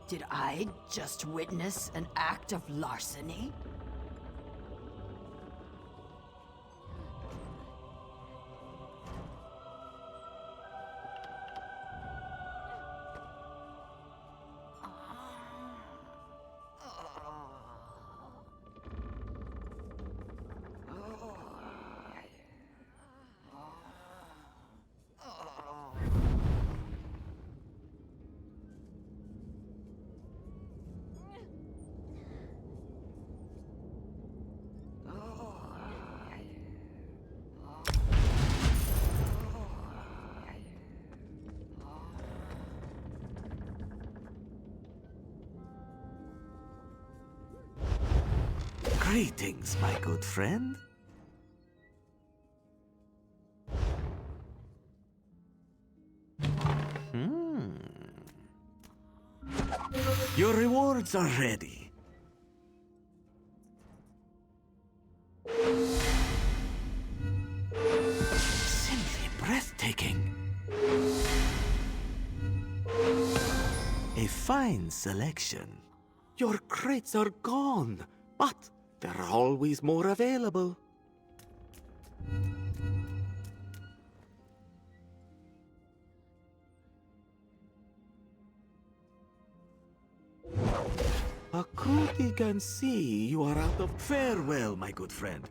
Did I just witness an act of larceny? Greetings, my good friend. Your rewards are ready. Simply breathtaking. A fine selection. Your crates are gone, but there are always more available. Akuti can see you are out of farewell, my good friend.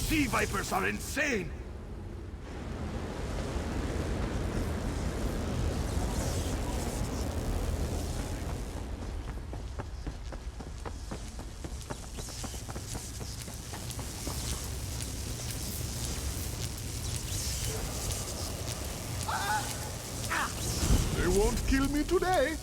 Sea vipers are insane! They won't kill me today.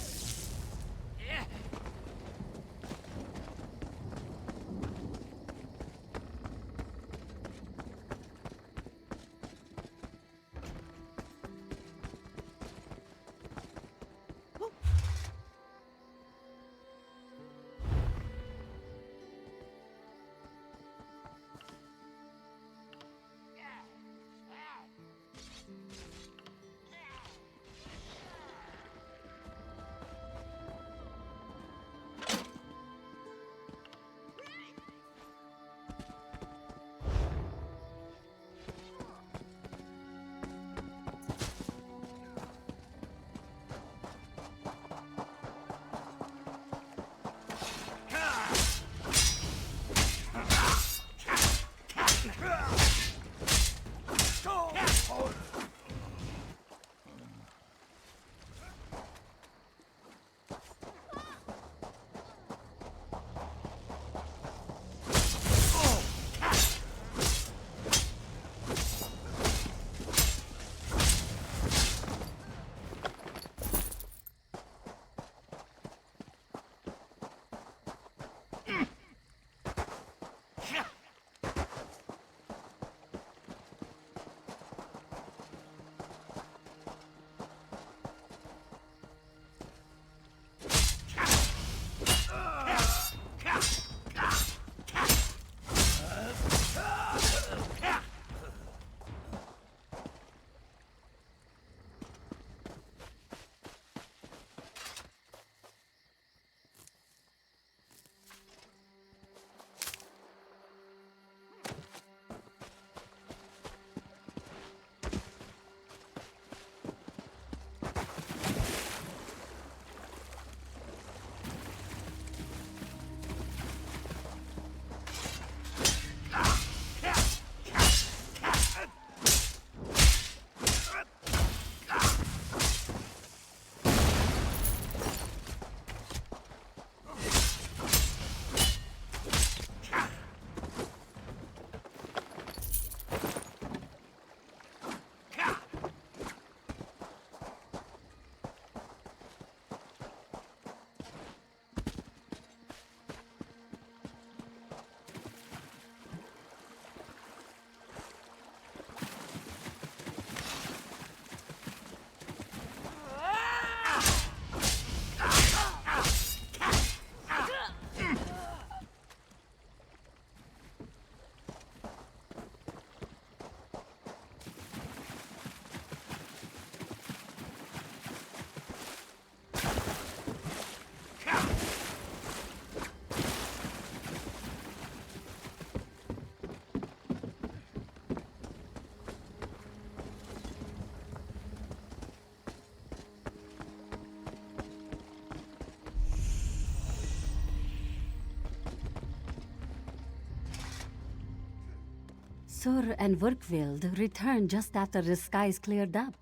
Sur and Verkvild returned just after the skies cleared up.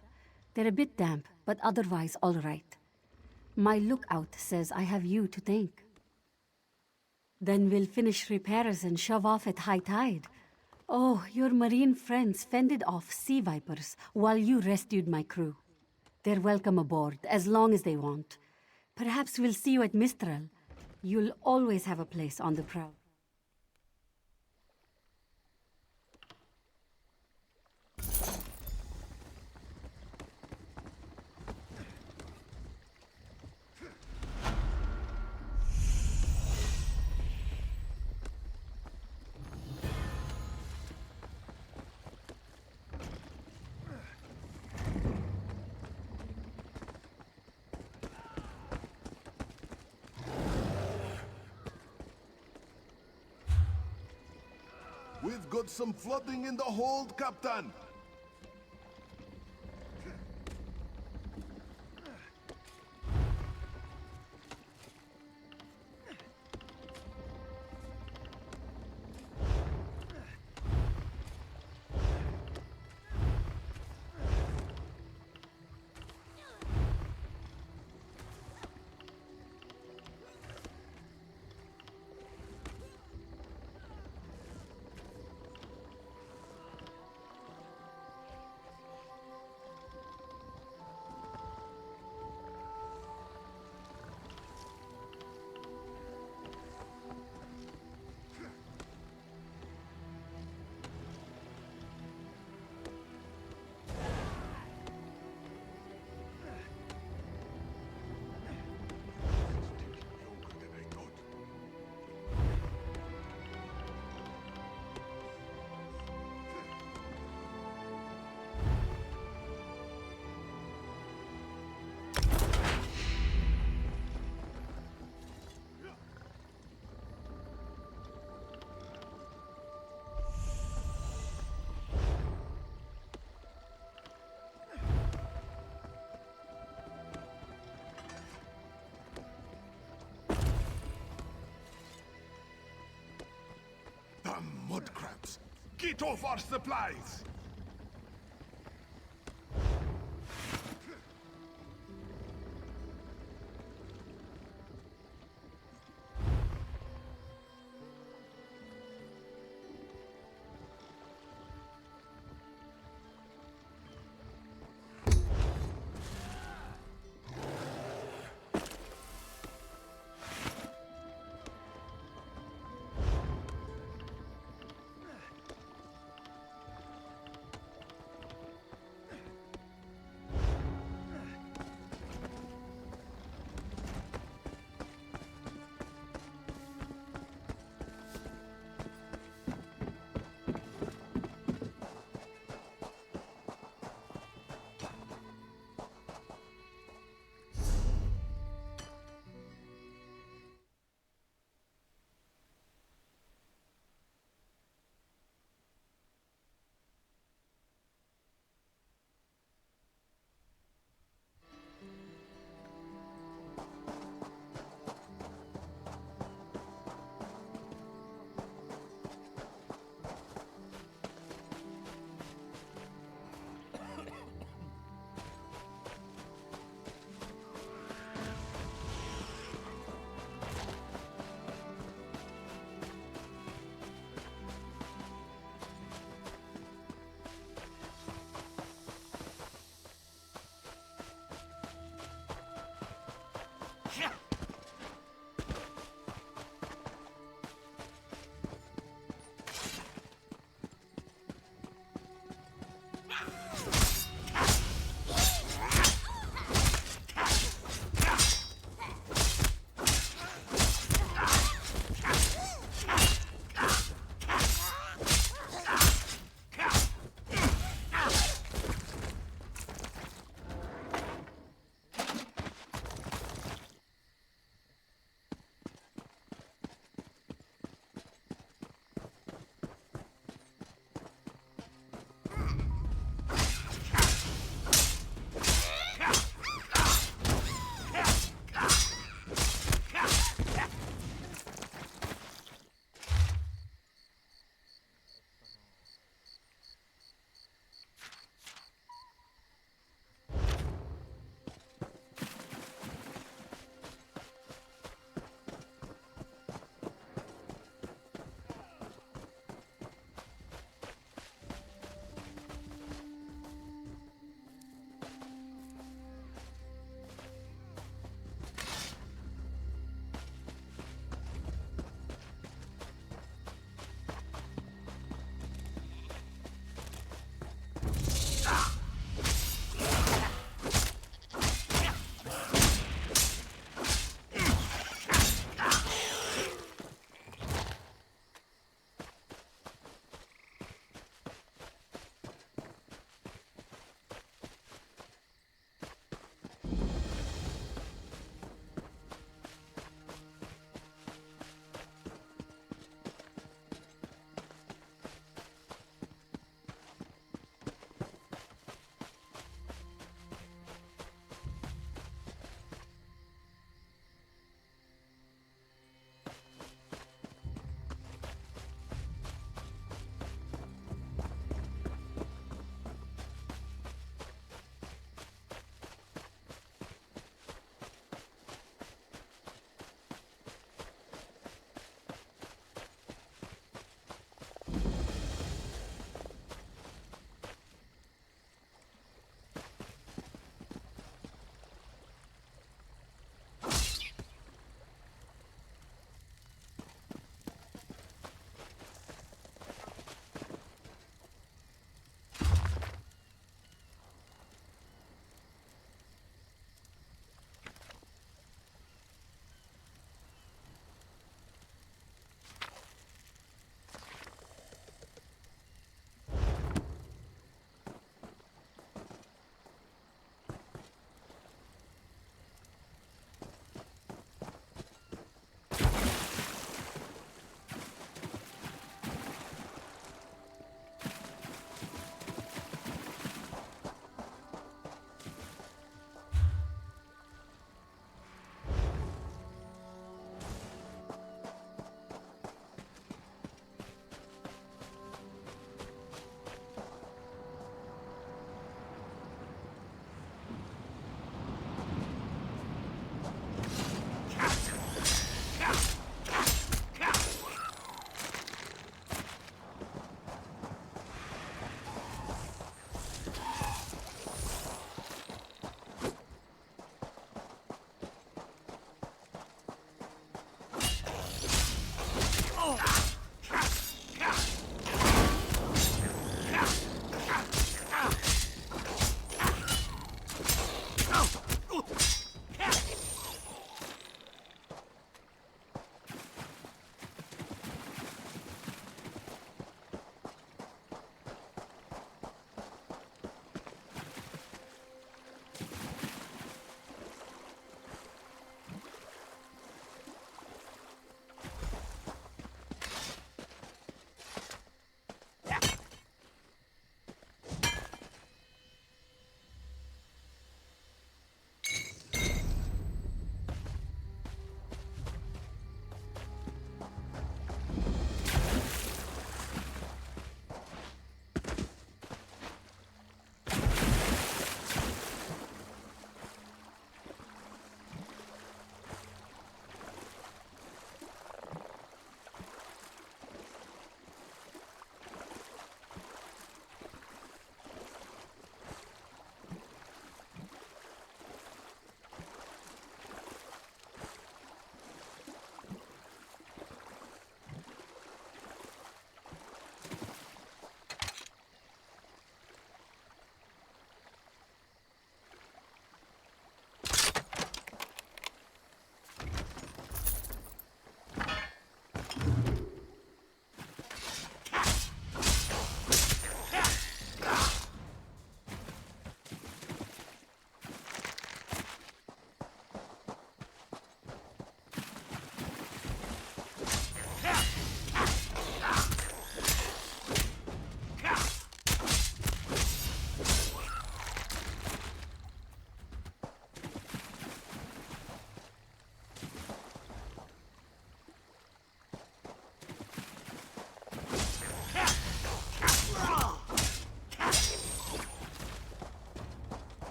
They're a bit damp, but otherwise all right. My lookout says I have you to thank. Then we'll finish repairs and shove off at high tide. Oh, your marine friends fended off sea vipers while you rescued my crew. They're welcome aboard, as long as they want. Perhaps we'll see you at Mistral. You'll always have a place on the prow. We've got some flooding in the hold, Captain. mud crabs. Get off our supplies!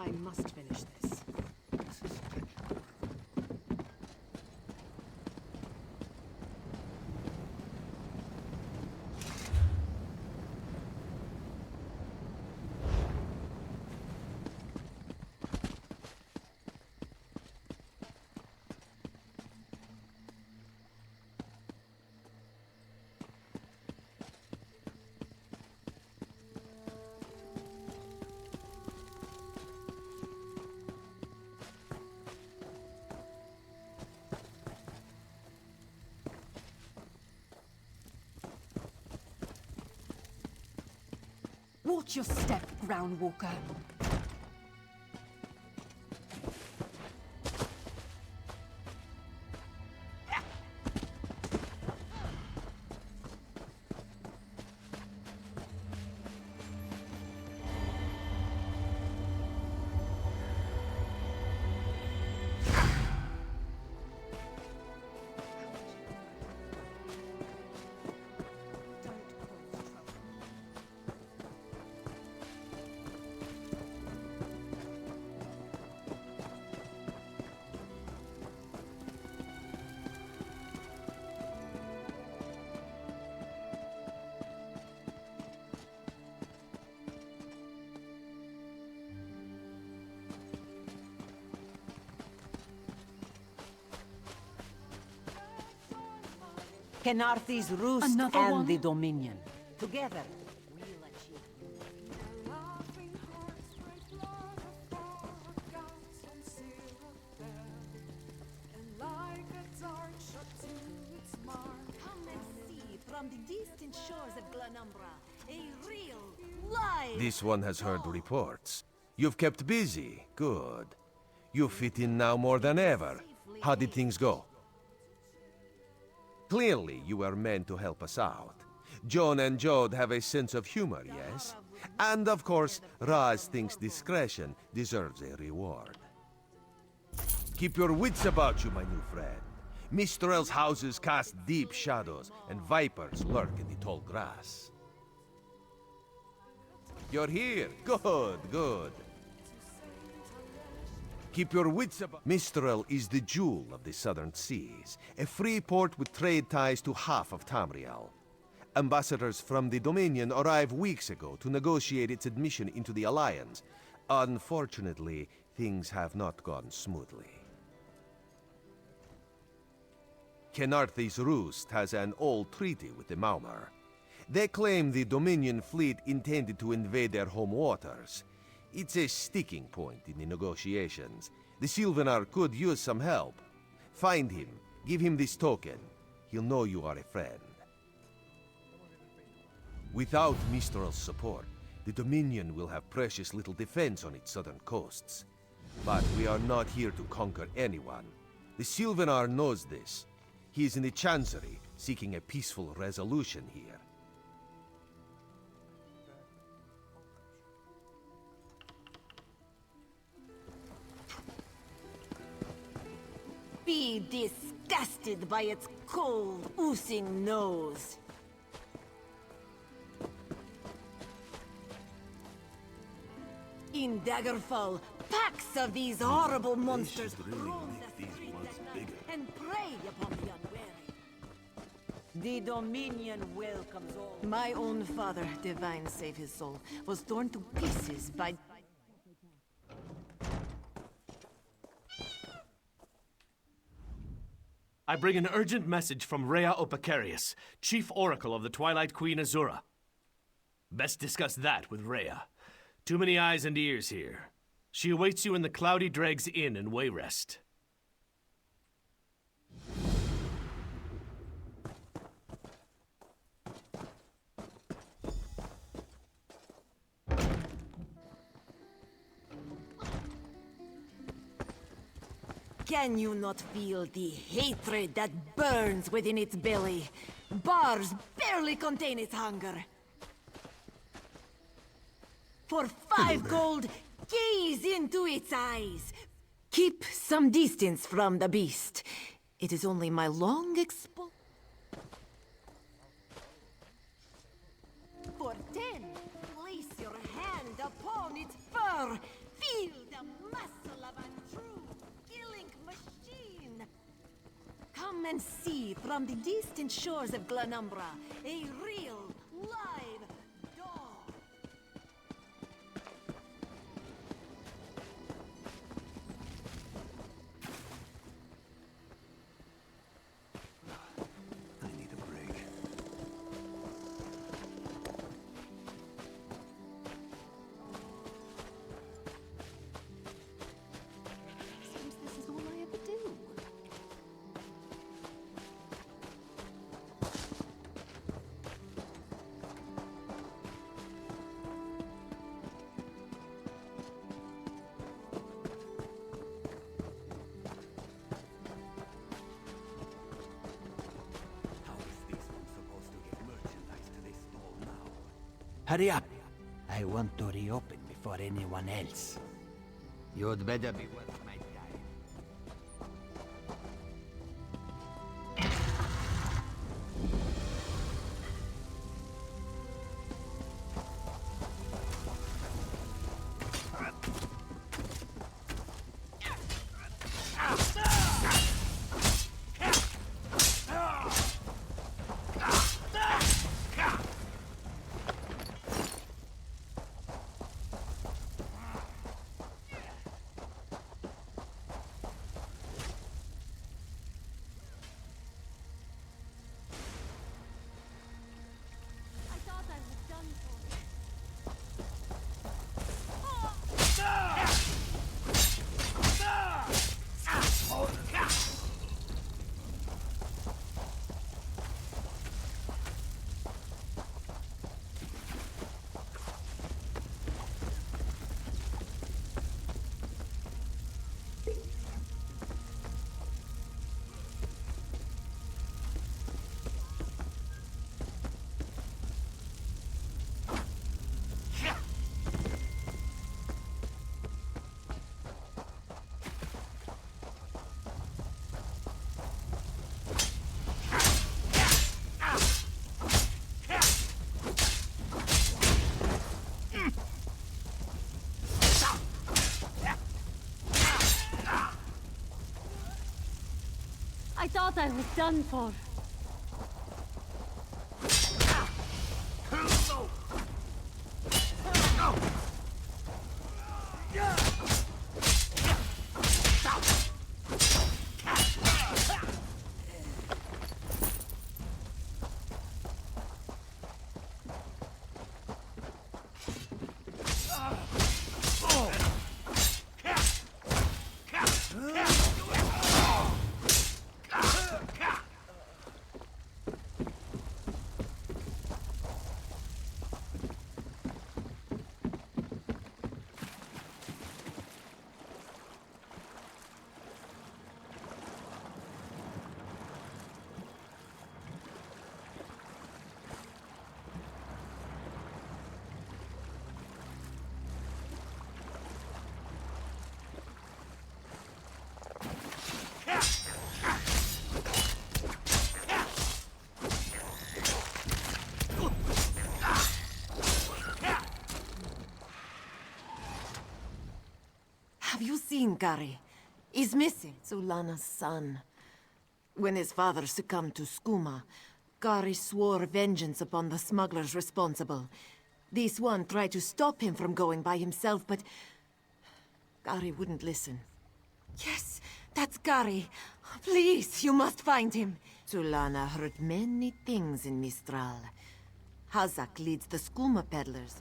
I must finish this. Watch your step, Groundwalker. Kenarthi's roost Another and one? the Dominion. Together. Come and see from the distant shores of Glanumbra, a real, live... This one has heard reports. You've kept busy. Good. You fit in now more than ever. How did things go? Clearly, you were meant to help us out. John and Jode have a sense of humor, yes? And of course, Raz thinks discretion deserves a reward. Keep your wits about you, my new friend. Mistral's houses cast deep shadows, and vipers lurk in the tall grass. You're here. Good, good. Keep your wits about... Mistral is the jewel of the southern seas, a free port with trade ties to half of Tamriel. Ambassadors from the Dominion arrived weeks ago to negotiate its admission into the Alliance. Unfortunately, things have not gone smoothly. Kenarthi's Roost has an old treaty with the Maumar. They claim the Dominion fleet intended to invade their home waters. It's a sticking point in the negotiations. The Sylvanar could use some help. Find him, give him this token. He'll know you are a friend. Without Mistral's support, the Dominion will have precious little defense on its southern coasts. But we are not here to conquer anyone. The Sylvanar knows this. He is in the Chancery, seeking a peaceful resolution here. Be disgusted by its cold, oozing nose. In Daggerfall, packs of these horrible monsters roam the streets at night and prey upon the unwary. The Dominion welcomes all. My own father, divine save his soul, was torn to pieces by... I bring an urgent message from Rhea Opacarius, Chief Oracle of the Twilight Queen Azura. Best discuss that with Rhea. Too many eyes and ears here. She awaits you in the Cloudy Dregs Inn in Wayrest. Can you not feel the hatred that burns within its belly? Bars barely contain its hunger. For 5 gold, gaze into its eyes. Keep some distance from the beast. It is only my long expo... For 10, place your hand upon its fur. Feel the from the distant shores of Glanumbra. A real, live dog. I need a break. Seems this is all I ever do. How is this one supposed to get merchandise to this stall now? Hurry up! I want to reopen before anyone else. You'd better be worth my time. I thought I was done for. I thought I was done for. Have you seen Gary? He's missing. Zulana's son. When his father succumbed to skooma, Gary swore vengeance upon the smugglers responsible. This one tried to stop him from going by himself, but Gary wouldn't listen. Yes, that's Gary. Please, you must find him. Zulana heard many things in Mistral. Hazak leads the skooma peddlers.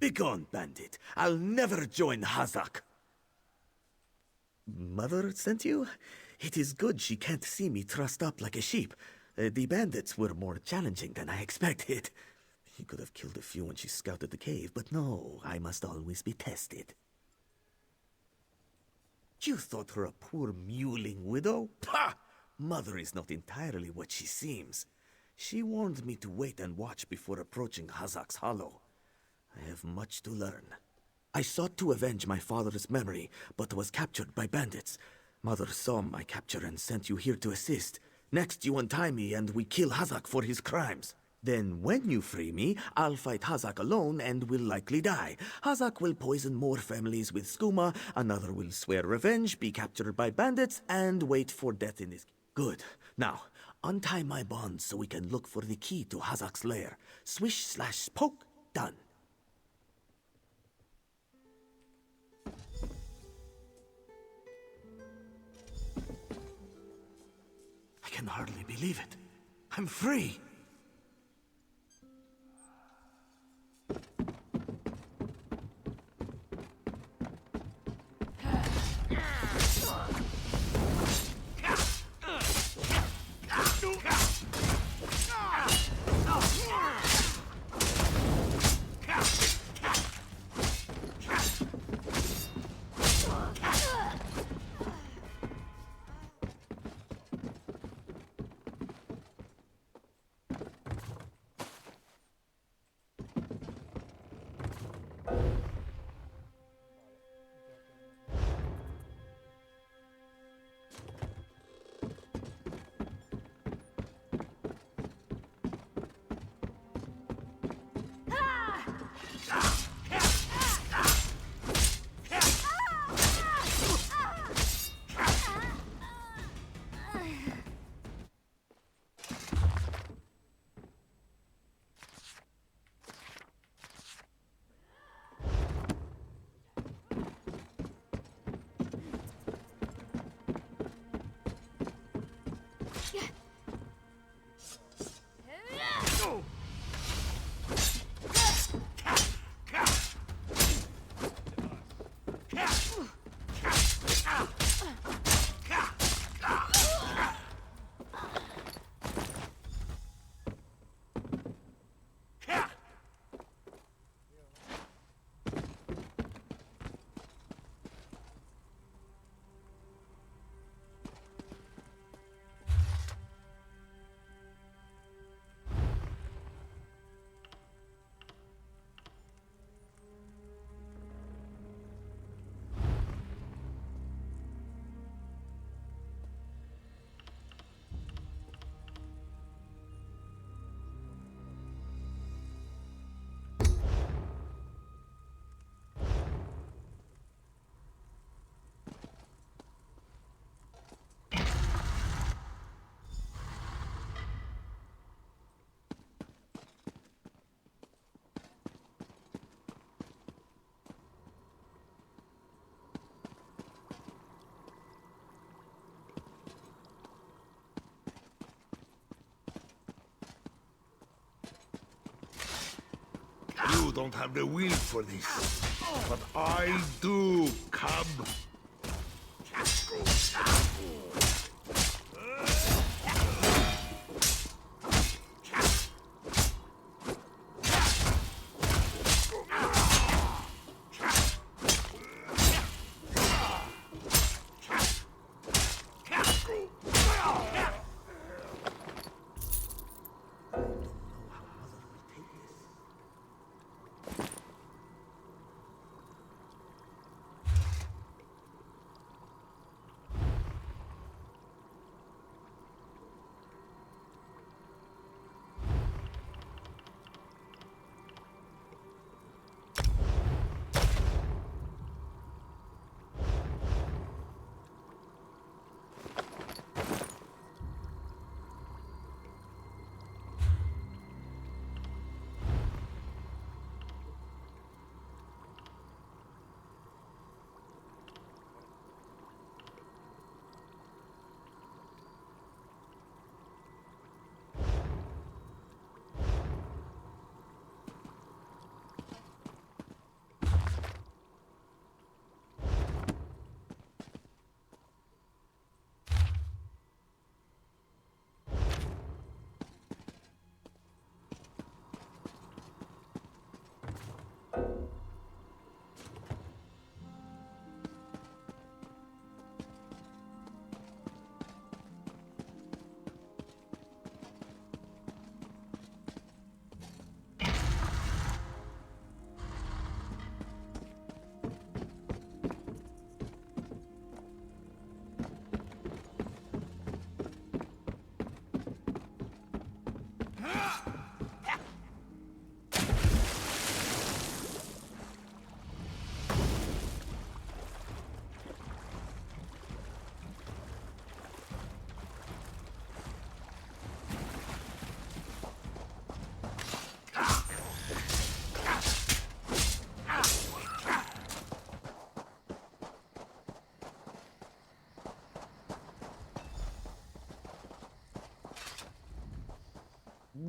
Begone, bandit. I'll never join Hazak. Mother sent you? It is good she can't see me trussed up like a sheep. The bandits were more challenging than I expected. She could have killed a few when she scouted the cave, but no, I must always be tested. You thought her a poor mewling widow? Pah! Mother is not entirely what she seems. She warned me to wait and watch before approaching Hazak's Hollow. I have much to learn. I sought to avenge my father's memory, but was captured by bandits. Mother saw my capture and sent you here to assist. Next, you untie me and we kill Hazak for his crimes. Then, when you free me, I'll fight Hazak alone and will likely die. Hazak will poison more families with skooma, another will swear revenge, be captured by bandits, and wait for death in his... Good. Now, untie my bonds so we can look for the key to Hazak's lair. Swish/poke, done. I can hardly believe it. I'm free! You don't have the will for this, but I do. Come.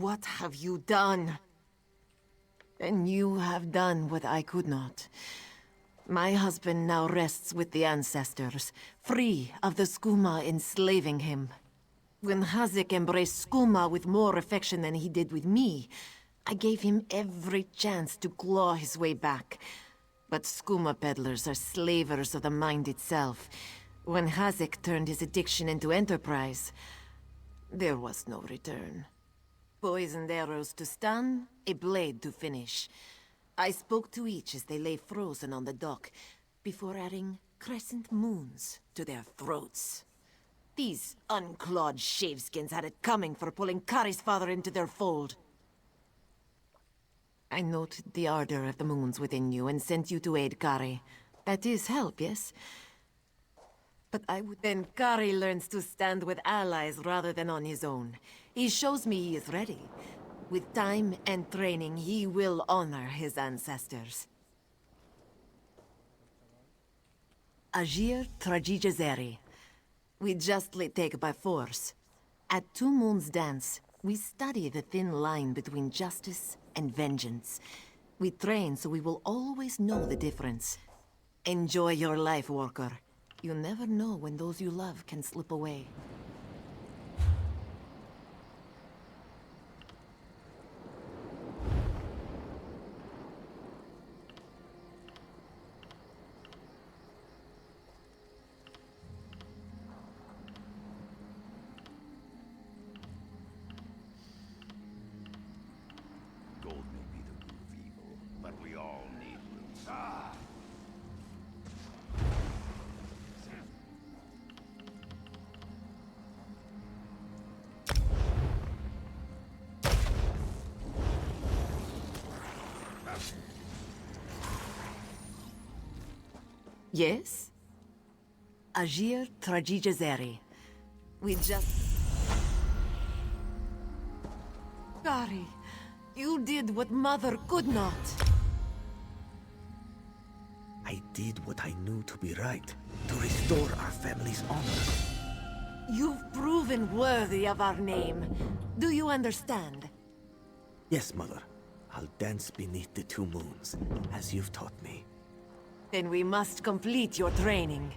What have you done? And you have done what I could not. My husband now rests with the ancestors, free of the Skooma enslaving him. When Hazik embraced Skooma with more affection than he did with me, I gave him every chance to claw his way back. But Skooma peddlers are slavers of the mind itself. When Hazik turned his addiction into enterprise, there was no return. Poisoned arrows to stun, a blade to finish. I spoke to each as they lay frozen on the dock, before adding crescent moons to their throats. These unclawed shaveskins had it coming for pulling Kari's father into their fold. I noted the ardor of the moons within you and sent you to aid Kari. That is help, yes? But I would... Then Kari learns to stand with allies rather than on his own. He shows me he is ready. With time and training, he will honor his ancestors. Agir Tragijazeri. We justly take by force. At Two Moons Dance, we study the thin line between justice and vengeance. We train so we will always know the difference. Enjoy your life, worker. You never know when those you love can slip away. Gold may be the root of evil, but we all need roots. Yes? Agir Tragijazeri. We just... Kari, you did what Mother could not. I did what I knew to be right, to restore our family's honor. You've proven worthy of our name. Do you understand? Yes, Mother. I'll dance beneath the two moons, as you've taught me. Then we must complete your training.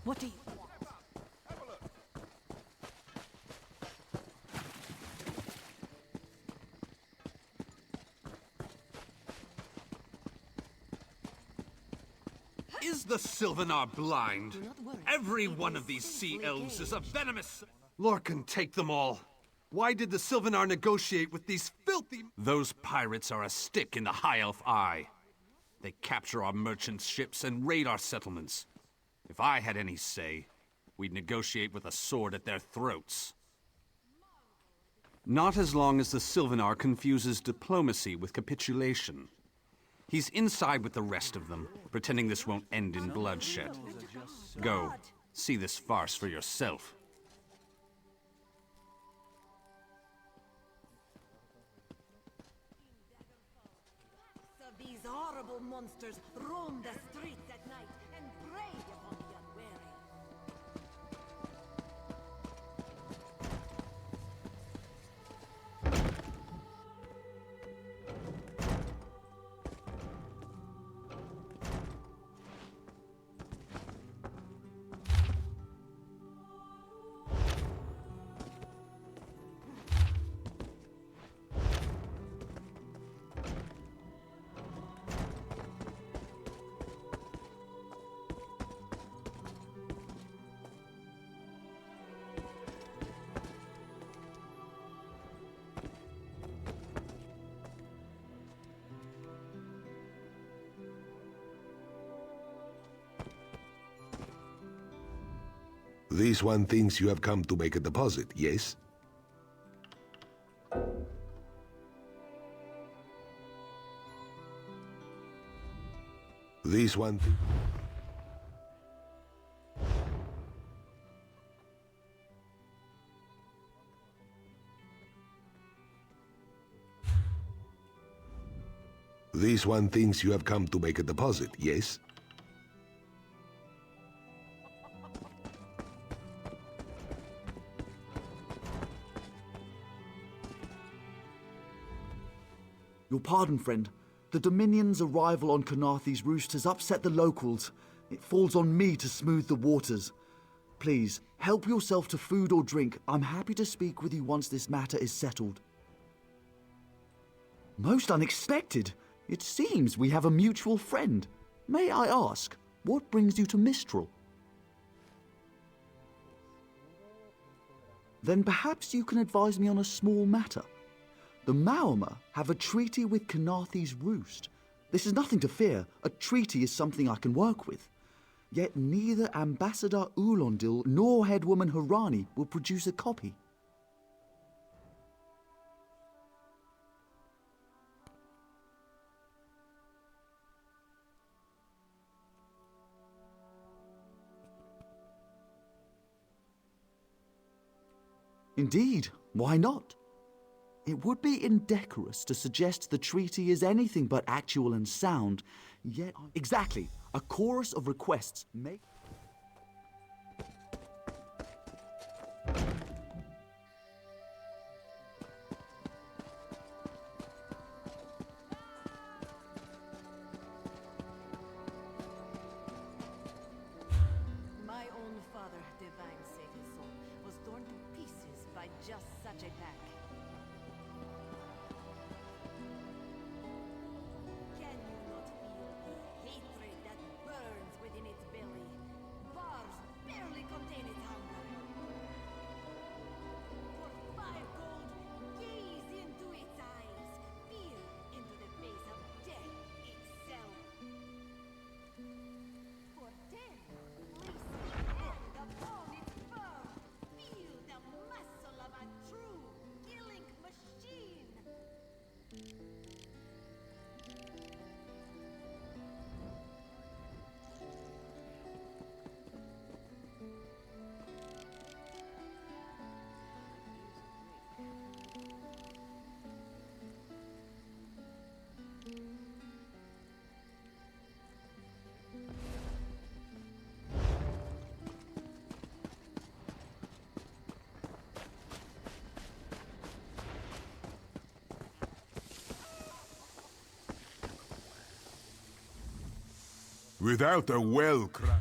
What do you... Is the Sylvanar blind? Every one of these sea elves is a venomous... Lorcan, take them all. Why did the Sylvanar negotiate with these filthy... Those pirates are a stick in the High Elf eye. They capture our merchant ships and raid our settlements. If I had any say, we'd negotiate with a sword at their throats. Not as long as the Sylvanar confuses diplomacy with capitulation. He's inside with the rest of them, pretending this won't end in bloodshed. Go, see this farce for yourself. These horrible monsters roam the streets at night and prey upon the unwary. This one thinks you have come to make a deposit, yes? This one... This one thinks you have come to make a deposit, yes? Your pardon, friend. The Dominion's arrival on Kanathe's roost has upset the locals. It falls on me to smooth the waters. Please, help yourself to food or drink. I'm happy to speak with you once this matter is settled. Most unexpected. It seems we have a mutual friend. May I ask, what brings you to Mistral? Then perhaps you can advise me on a small matter. The Maormer have a treaty with Kanathe's roost. This is nothing to fear. A treaty is something I can work with. Yet neither Ambassador Ulondil nor Headwoman Harani will produce a copy. Indeed, why not? It would be indecorous to suggest the treaty is anything but actual and sound, yet... Exactly! A chorus of requests make... My own father, divine save his soul, was torn to pieces by just such a pack. Can you not feel the hatred that burns within its belly? Bars barely contain its hunger. For 5 gold, gaze into its eyes. Peer into the face of death itself. For 10, place your hand upon its fur. Feel the muscle of a true killing machine. Without a well-crafted...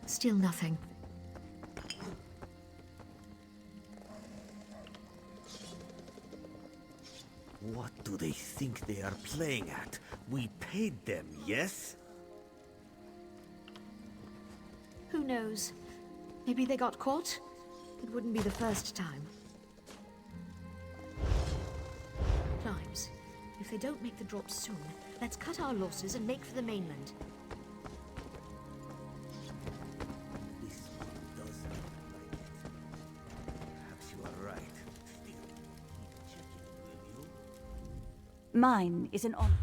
Still nothing. What do they think they are playing at? We paid them, yes? Who knows? Maybe they got caught? It wouldn't be the first time. Climbs. If they don't make the drop soon, let's cut our losses and make for the mainland. This one does not like it. Perhaps you are right. Still, keep checking, will you? Mine is an honor.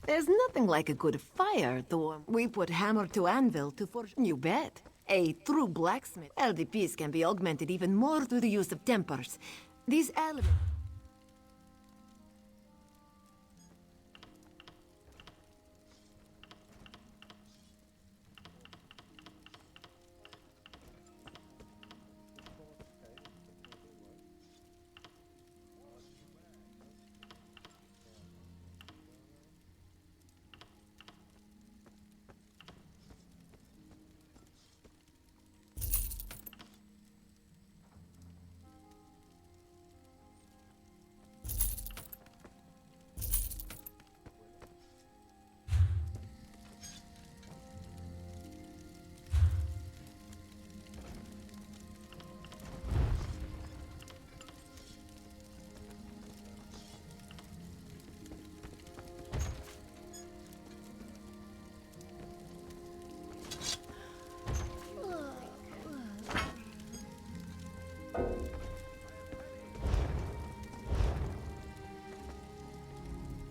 There's nothing like a good fire, though. We put hammer to anvil to forge. You bet. A true blacksmith. LDPs can be augmented even more through the use of tempers. These elements.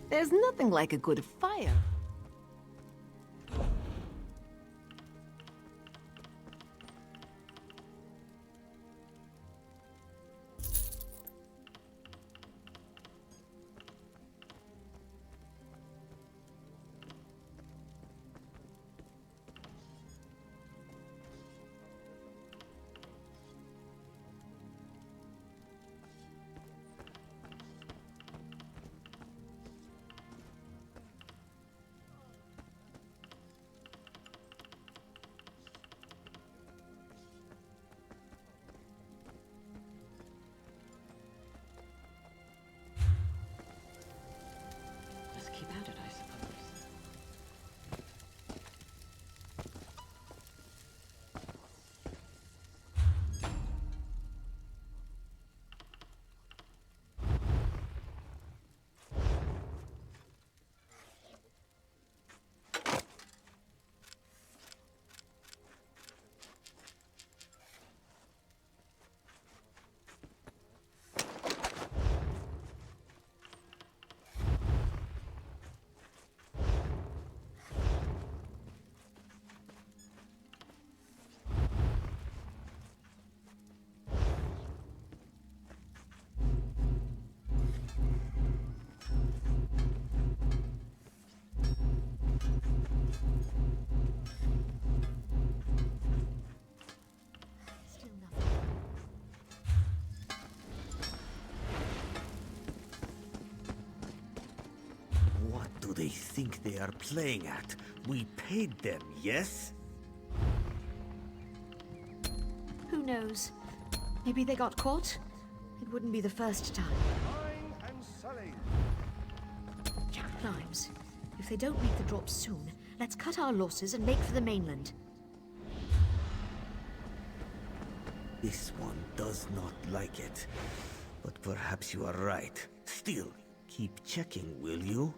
There's nothing like a good fire. Just keep at it, I suppose. Still nothing. What do they think they are playing at? We paid them, yes? Who knows? Maybe they got caught? It wouldn't be the first time. Climbs. If they don't make the drop soon, let's cut our losses and make for the mainland. This one does not like it. But perhaps you are right. Still, keep checking, will you?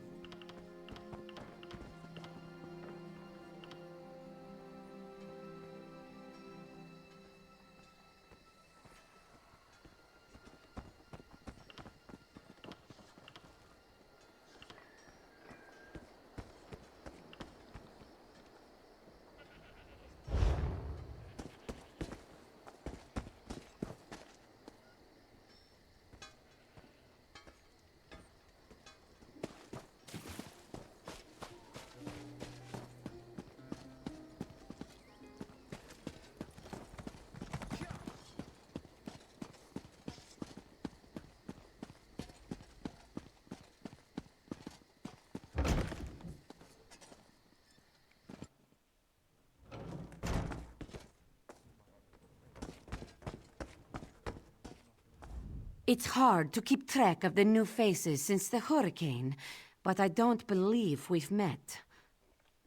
It's hard to keep track of the new faces since the hurricane, but I don't believe we've met.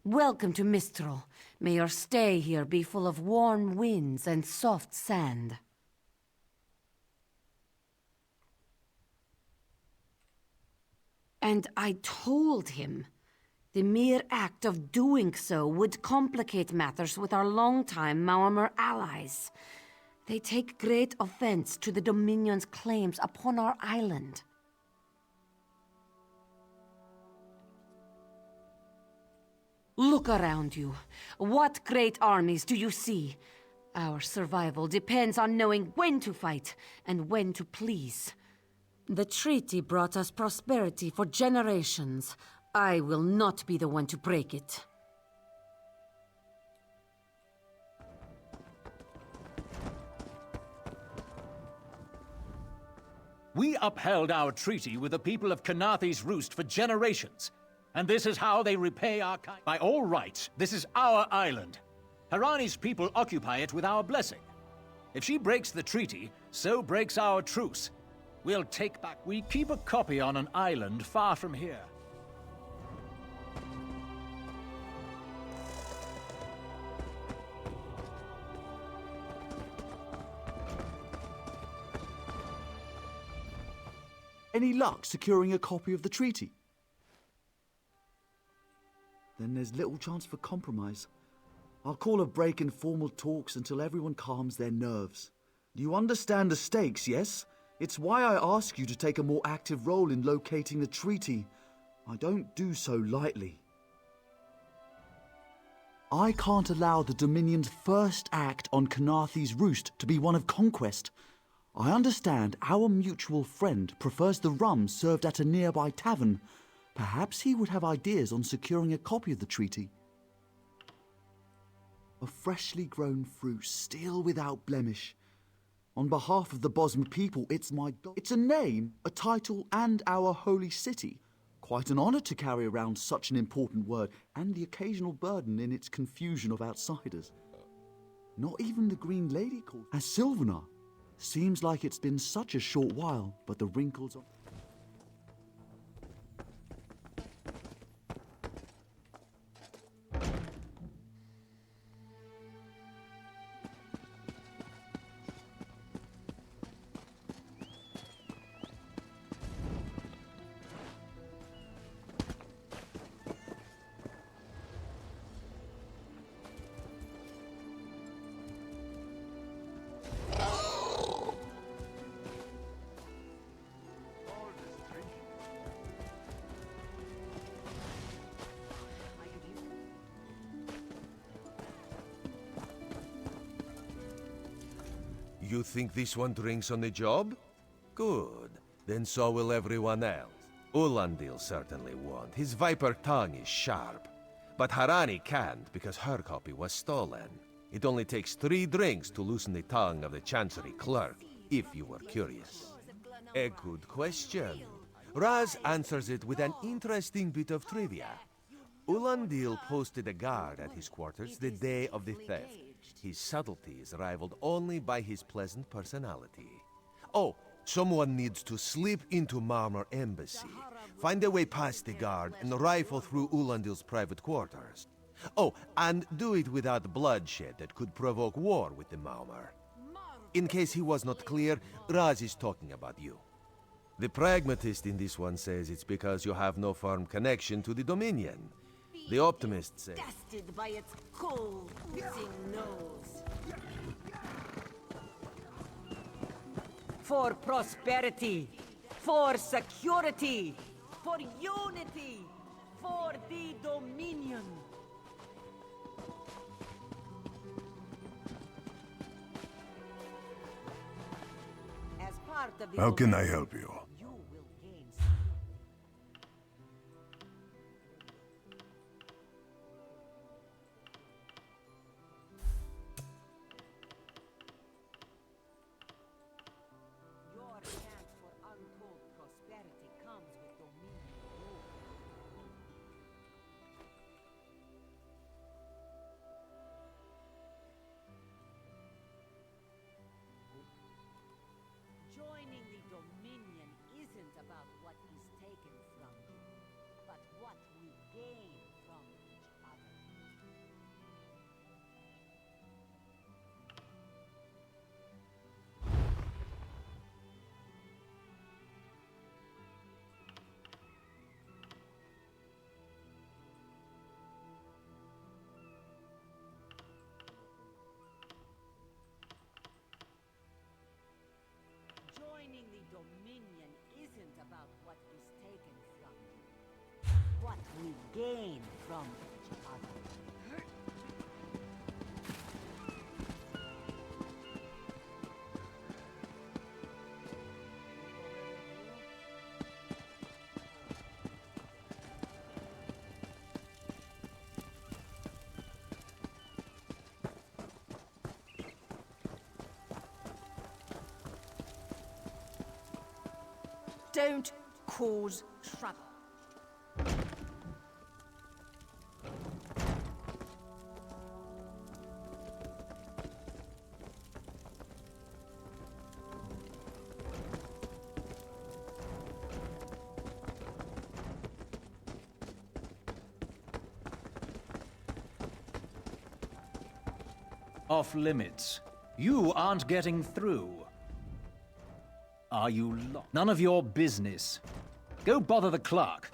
Welcome to Mistral. May your stay here be full of warm winds and soft sand. And I told him. The mere act of doing so would complicate matters with our longtime Maormer allies. They take great offense to the Dominion's claims upon our island. Look around you. What great armies do you see? Our survival depends on knowing when to fight and when to please. The treaty brought us prosperity for generations. I will not be the one to break it. We upheld our treaty with the people of Kanathi's Roost for generations, and this is how they repay our kind. By all rights, this is our island. Harani's people occupy it with our blessing. If she breaks the treaty, so breaks our truce. We'll take back. We keep a copy on an island far from here. Any luck securing a copy of the treaty? Then there's little chance for compromise. I'll call a break in formal talks until everyone calms their nerves. You understand the stakes, yes? It's why I ask you to take a more active role in locating the treaty. I don't do so lightly. I can't allow the Dominion's first act on Kanathi's Roost to be one of conquest. I understand our mutual friend prefers the rum served at a nearby tavern. Perhaps he would have ideas on securing a copy of the treaty. A freshly grown fruit, still without blemish. On behalf of the Bosmer people, it's my God. It's a name, a title, and our holy city. Quite an honor to carry around such an important word, and the occasional burden in its confusion of outsiders. Not even the Green Lady calls as Sylvanar. Seems like it's been such a short while, but the wrinkles on... You think this one drinks on the job? Good. Then so will everyone else. Ulandil certainly won't. His viper tongue is sharp. But Harani can't because her copy was stolen. It only takes 3 drinks to loosen the tongue of the Chancery clerk, if you were curious. A good question. Raz answers it with an interesting bit of trivia. Ulandil posted a guard at his quarters the day of the theft. His subtlety is rivaled only by his pleasant personality. Oh, someone needs to slip into Marmor Embassy, find a way past the guard, and rifle through Ulandil's private quarters. Oh, and do it without bloodshed that could provoke war with the Marmor. In case he was not clear, Raz is talking about you. The pragmatist in this one says it's because you have no firm connection to the Dominion. The optimist says... Dusted by its cold, oozing nose. For prosperity, for security, for unity, for the Dominion. As part of the How can I help you? Joining the Dominion gain from each other. Don't cause trouble. Off limits. You aren't getting through. Are you lost? None of your business. Go bother the clerk.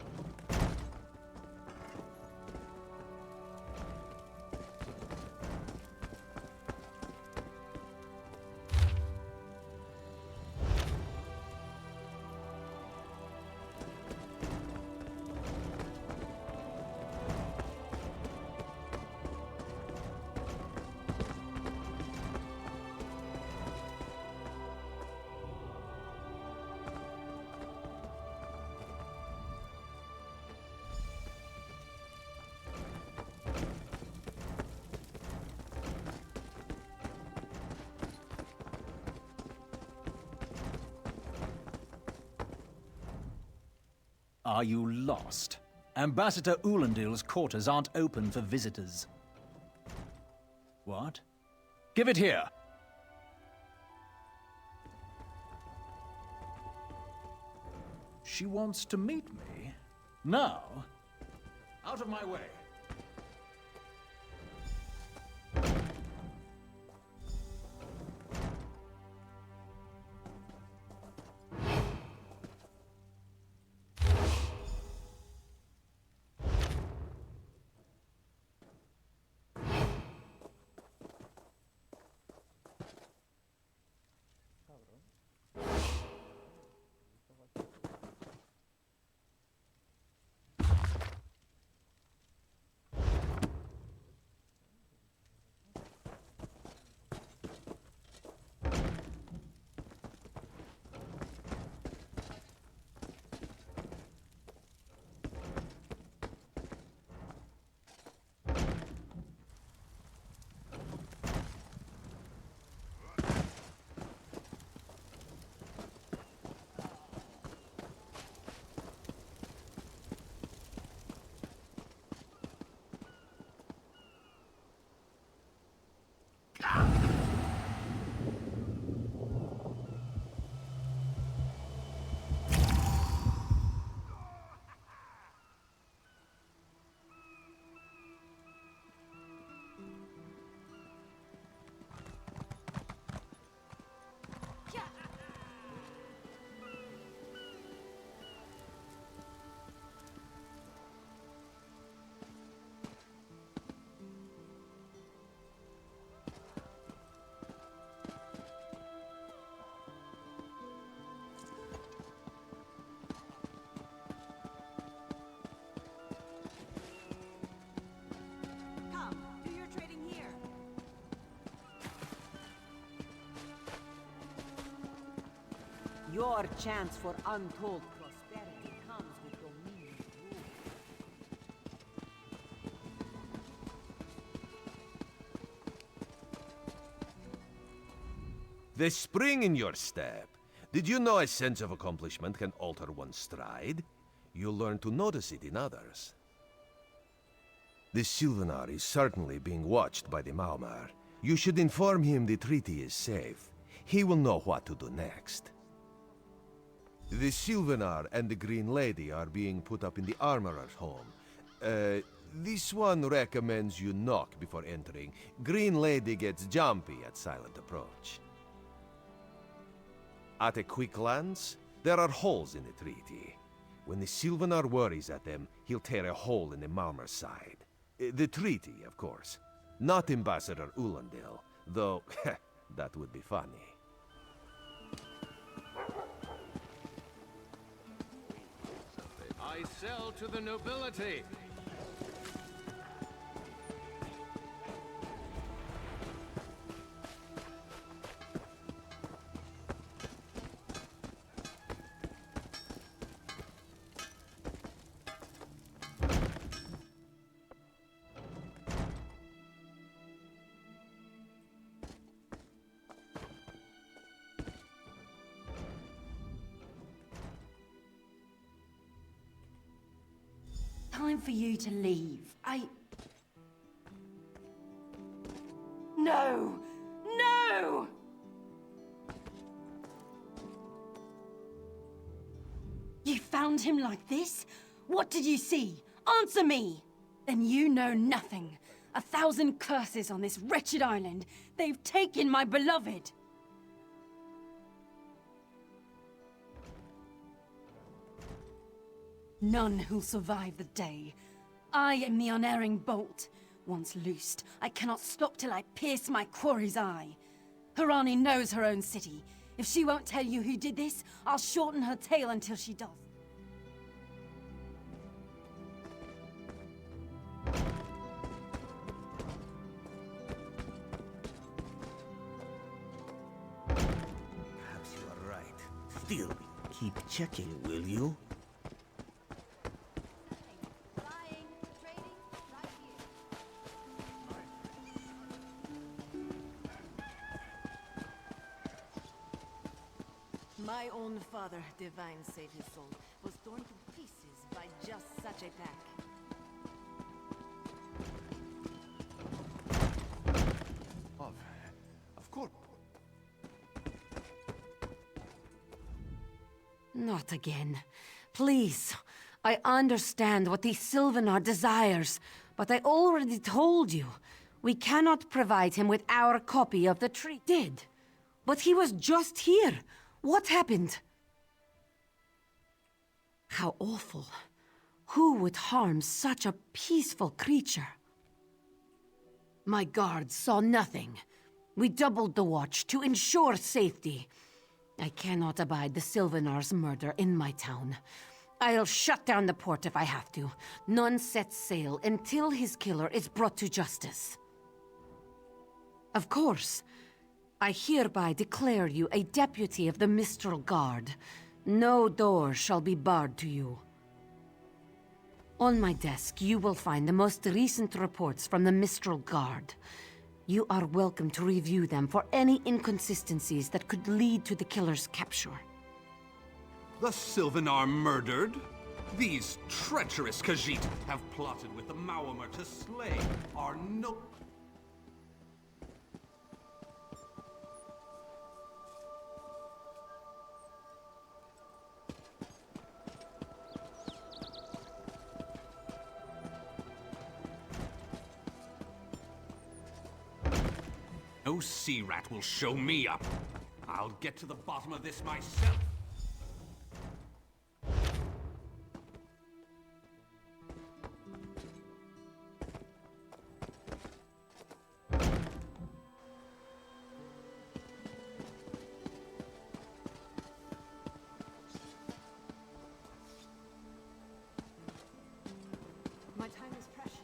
Are you lost? Ambassador Ulendil's quarters aren't open for visitors. What? Give it here! She wants to meet me? Now? Out of my way! Your chance for untold prosperity comes with dominion rule. The spring in your step. Did you know a sense of accomplishment can alter one's stride? You'll learn to notice it in others. The Sylvanar is certainly being watched by the Maumar. You should inform him the treaty is safe. He will know what to do next. The Sylvanar and the Green Lady are being put up in the Armorer's home. This one recommends you knock before entering. Green Lady gets jumpy at silent approach. At a quick glance, there are holes in the treaty. When the Sylvanar worries at them, he'll tear a hole in the Malmer's side. The treaty, of course. Not Ambassador Ulendil, though that would be funny. I sell to the nobility. time for you to leave. No! No! You found him like this? What did you see? Answer me! Then you know nothing. 1,000 curses on this wretched island. They've taken my beloved. None who'll survive the day. I am the unerring bolt. Once loosed, I cannot stop till I pierce my quarry's eye. Harani knows her own city. If she won't tell you who did this, I'll shorten her tale until she does. Perhaps you are right. Still, keep checking, will you? My own father, divine save his soul, was torn to pieces by just such a pack. Of course. Not again. Please. I understand what the Sylvanar desires, but I already told you. We cannot provide him with our copy of the tree. Did. But he was just here. What happened? How awful. Who would harm such a peaceful creature? My guards saw nothing. We doubled the watch to ensure safety. I cannot abide the Sylvanar's murder in my town. I'll shut down the port if I have to. None sets sail until his killer is brought to justice. Of course. I hereby declare you a deputy of the Mistral Guard. No door shall be barred to you. On my desk, you will find the most recent reports from the Mistral Guard. You are welcome to review them for any inconsistencies that could lead to the killer's capture. The Sylvanar murdered? These treacherous Khajiit have plotted with the Maormer to slay our no... No sea rat will show me up. I'll get to the bottom of this myself. My time is precious.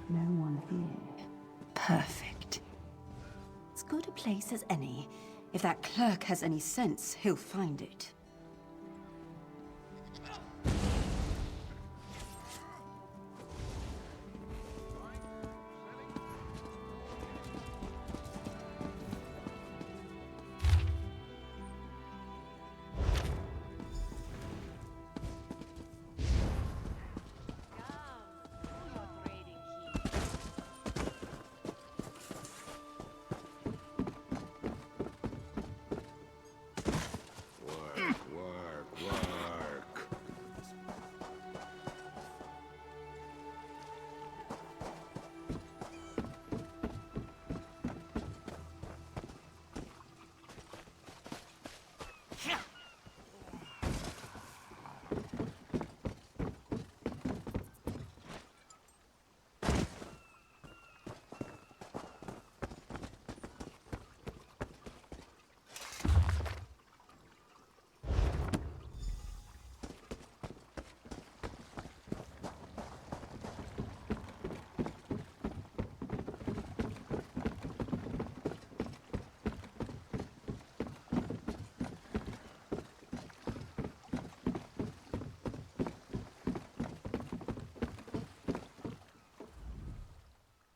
No one here. Perfect. As good a place as any. If that clerk has any sense, he'll find it.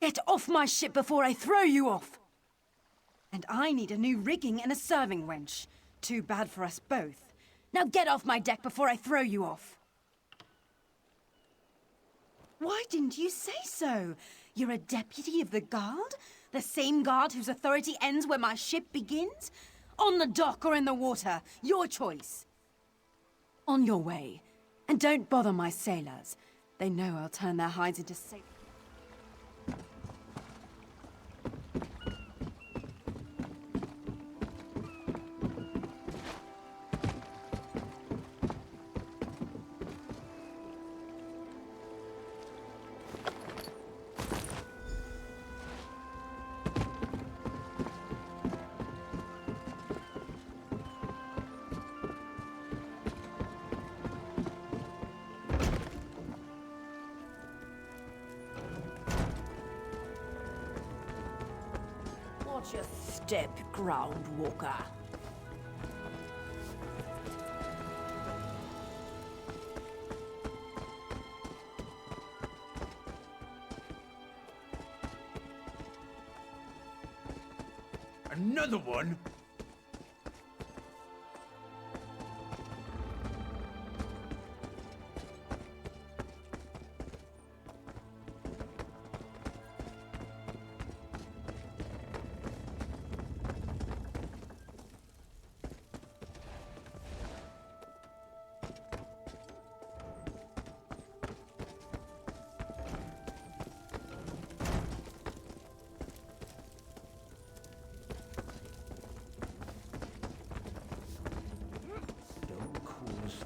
Get off my ship before I throw you off! And I need a new rigging and a serving wench. Too bad for us both. Now get off my deck before I throw you off! Why didn't you say so? You're a deputy of the guard? The same guard whose authority ends where my ship begins? On the dock or in the water, your choice. On your way. And don't bother my sailors. They know I'll turn their hides into safe. Watch your step, ground walker. Another one?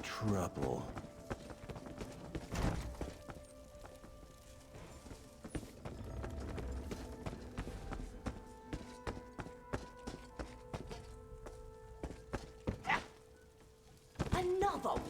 Trouble. Another one.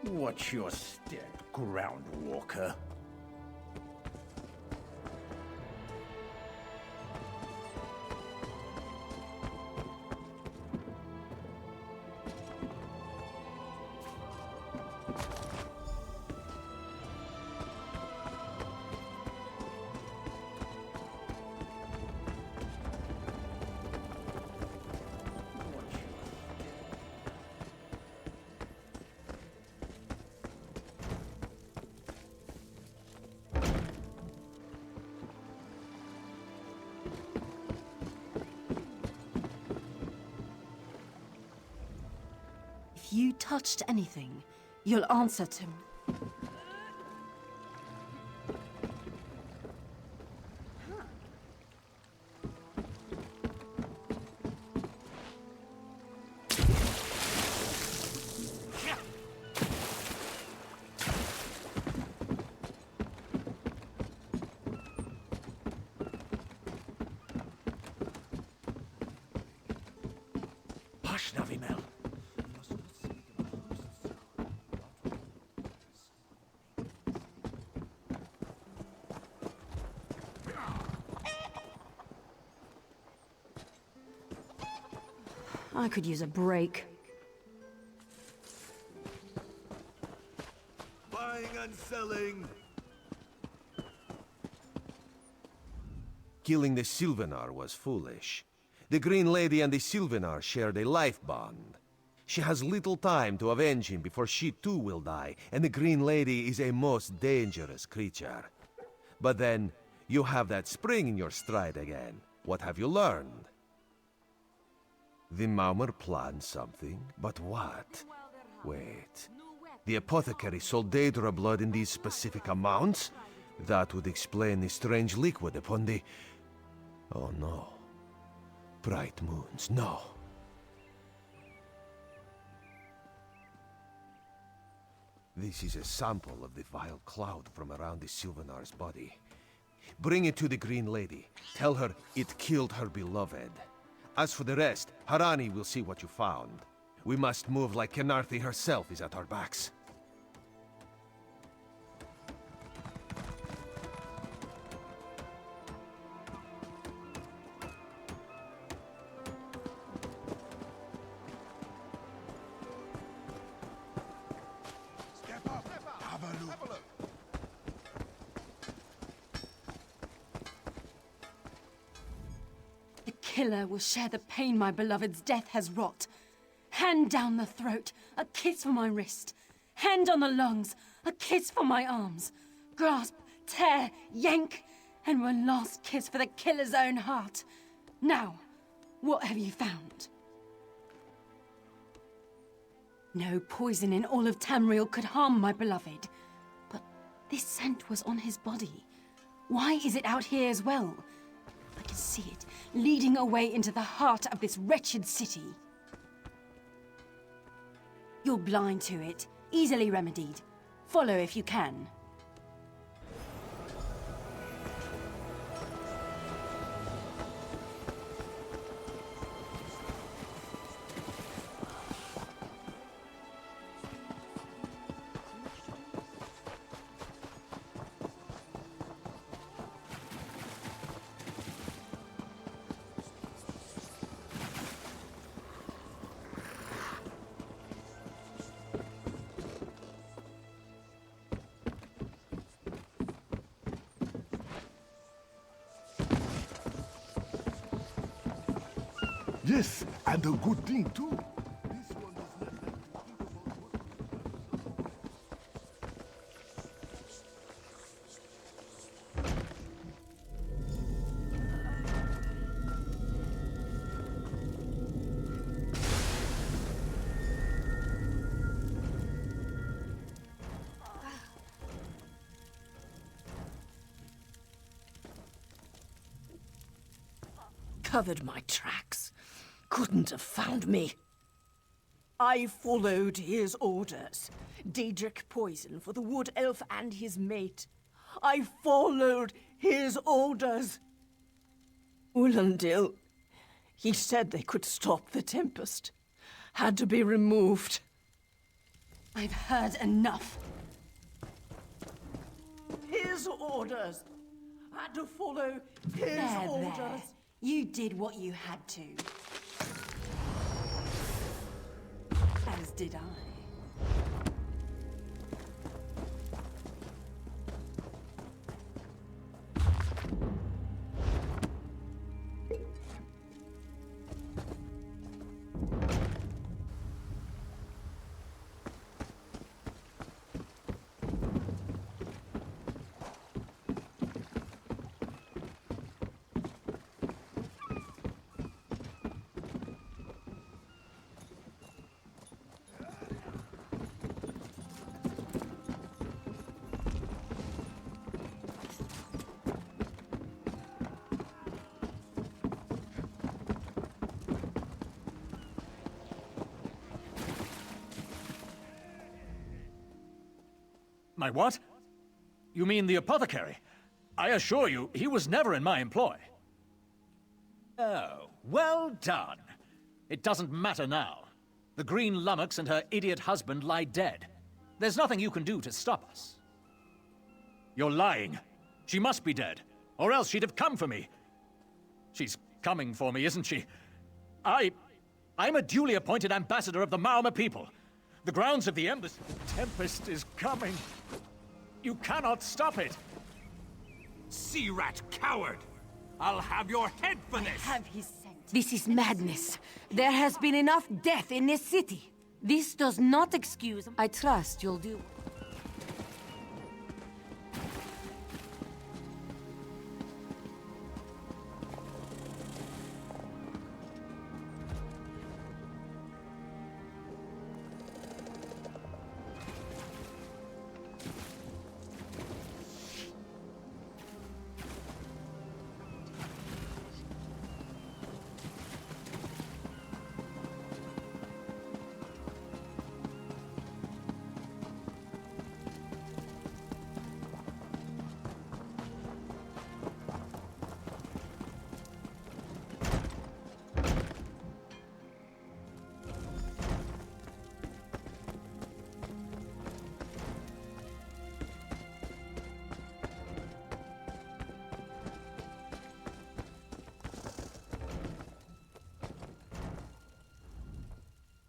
Watch your step, ground walker. If you touched anything, you'll answer to me. Pashnavimel. I could use a break. Buying and selling. Killing the Sylvanar was foolish. The Green Lady and the Sylvanar shared a life bond. She has little time to avenge him before she too will die, and the Green Lady is a most dangerous creature. But then, you have that spring in your stride again. What have you learned? The Maumar planned something, but what? Wait. The apothecary sold Daedra blood in these specific amounts? That would explain the strange liquid upon the... Oh no. Bright moons, no. This is a sample of the vile cloud from around the Sylvanar's body. Bring it to the Green Lady. Tell her it killed her beloved. As for the rest, Harani will see what you found. We must move like Kenarthi herself is at our backs. killer will share the pain my beloved's death has wrought. Hand down the throat, a kiss for my wrist. Hand on the lungs, a kiss for my arms. Grasp, tear, yank, and one last kiss for the killer's own heart. Now, what have you found? No poison in all of Tamriel could harm my beloved. But this scent was on his body. Why is it out here as well? I can see it, leading away into the heart of this wretched city. You're blind to it, easily remedied. Follow if you can. Yes, and a good thing too. Covered my tracks. Couldn't have found me. I followed his orders. Daedric poison for the wood elf and his mate. I followed his orders. Ulandil, he said they could stop the tempest. Had to be removed. I've heard enough. His orders. Had to follow his orders. There. You did what you had to. As did I. My what? You mean the apothecary? I assure you, he was never in my employ. Oh, well done. It doesn't matter now. The Green Lummox and her idiot husband lie dead. There's nothing you can do to stop us. You're lying. She must be dead, or else she'd have come for me. She's coming for me, isn't she? I'm a duly appointed ambassador of the Mauma people. The grounds of the embassy. The tempest is coming. You cannot stop it. Sea rat coward! I'll have your head for this! Have his scent. This is madness. There has been enough death in this city. This does not excuse. I trust you'll do.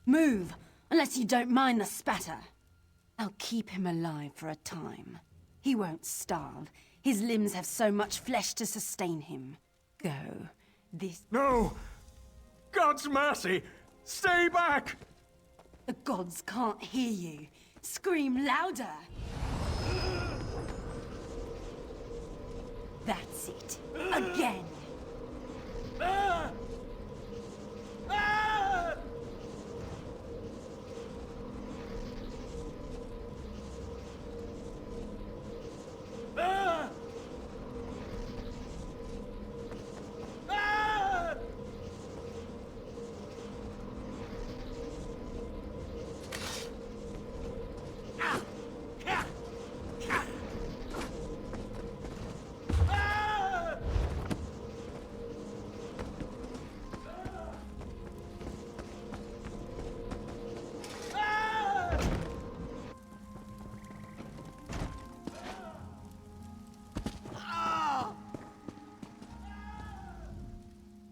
Move, unless you don't mind the spatter. I'll keep him alive for a time. He won't starve. His limbs have so much flesh to sustain him. Go, This... No! God's mercy! Stay back! The gods can't hear you. Scream louder! That's it. Again! Ah! Ah! Ah! Ah!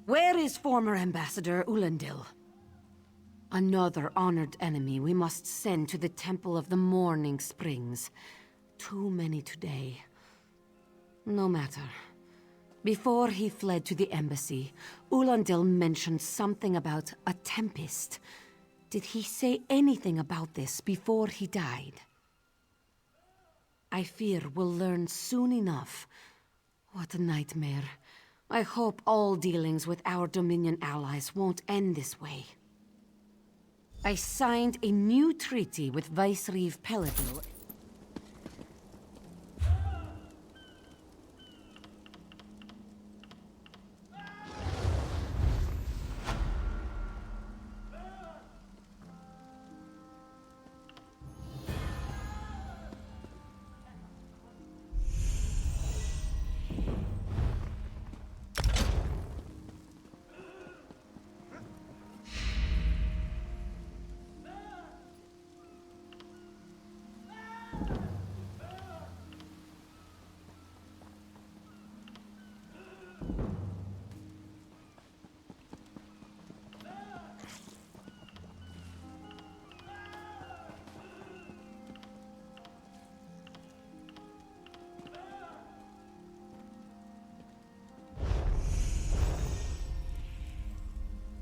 Where is former Ambassador Ulandil? Another honored enemy we must send to the Temple of the Morning Springs. Too many today. No matter. Before he fled to the embassy, Ulandil mentioned something about a tempest. Did he say anything about this before he died? I fear we'll learn soon enough. What a nightmare. I hope all dealings with our Dominion allies won't end this way. I signed a new treaty with Vicereeve Peladil.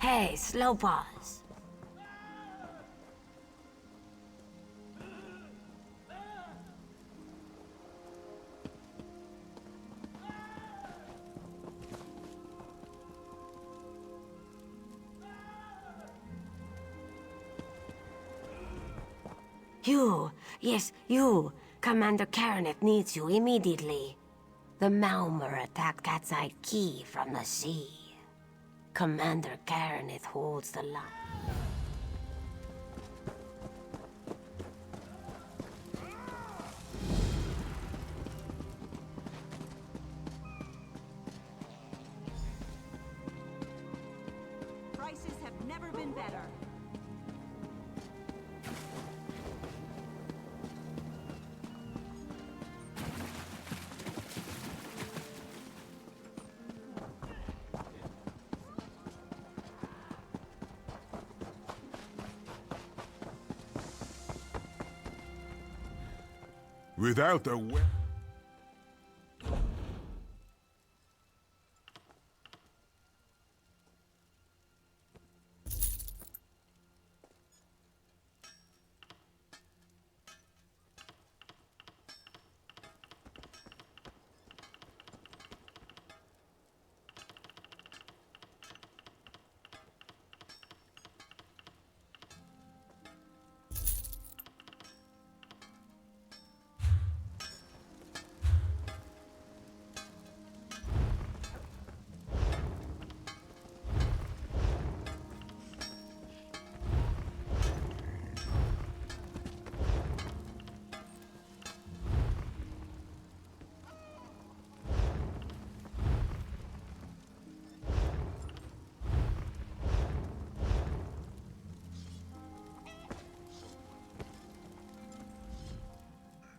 Hey, slow paws. You, yes, you. Commander Karaneth needs you immediately. The Malmer attacked Cat's Eye Key from the sea. Commander Karaneth holds the line. Prices have never been better. Without a weapon.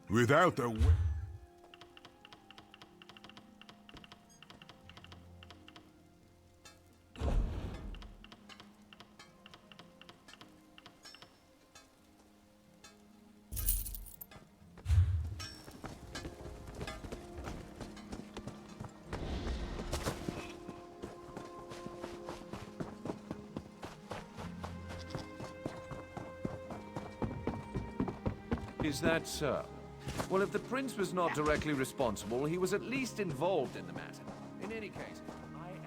Without a weapon. Is that so? Well, if the prince was not directly responsible, he was at least involved in the matter. In any case, I am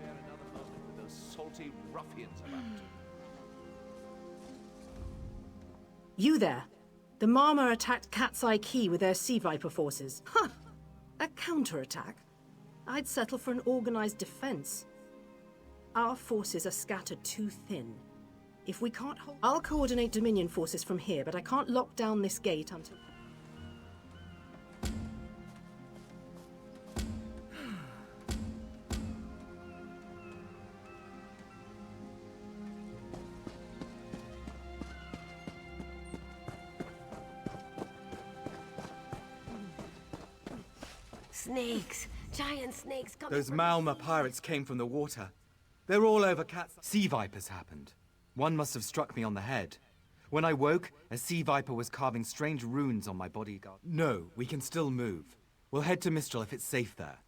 bear another moment with those salty ruffians about. You there. The Marmor attacked Cat's Eye Key with their Sea Viper forces. Huh! A counterattack? I'd settle for an organized defense. Our forces are scattered too thin. If we can't hold... I'll coordinate Dominion forces from here, but I can't lock down this gate until... Snakes! Giant snakes coming Those from Malma pirates came from the water. They're all over Cat's... Sea vipers happened. One must have struck me on the head. When I woke, a sea viper was carving strange runes on my bodyguard. No, we can still move. We'll head to Mistral if it's safe there.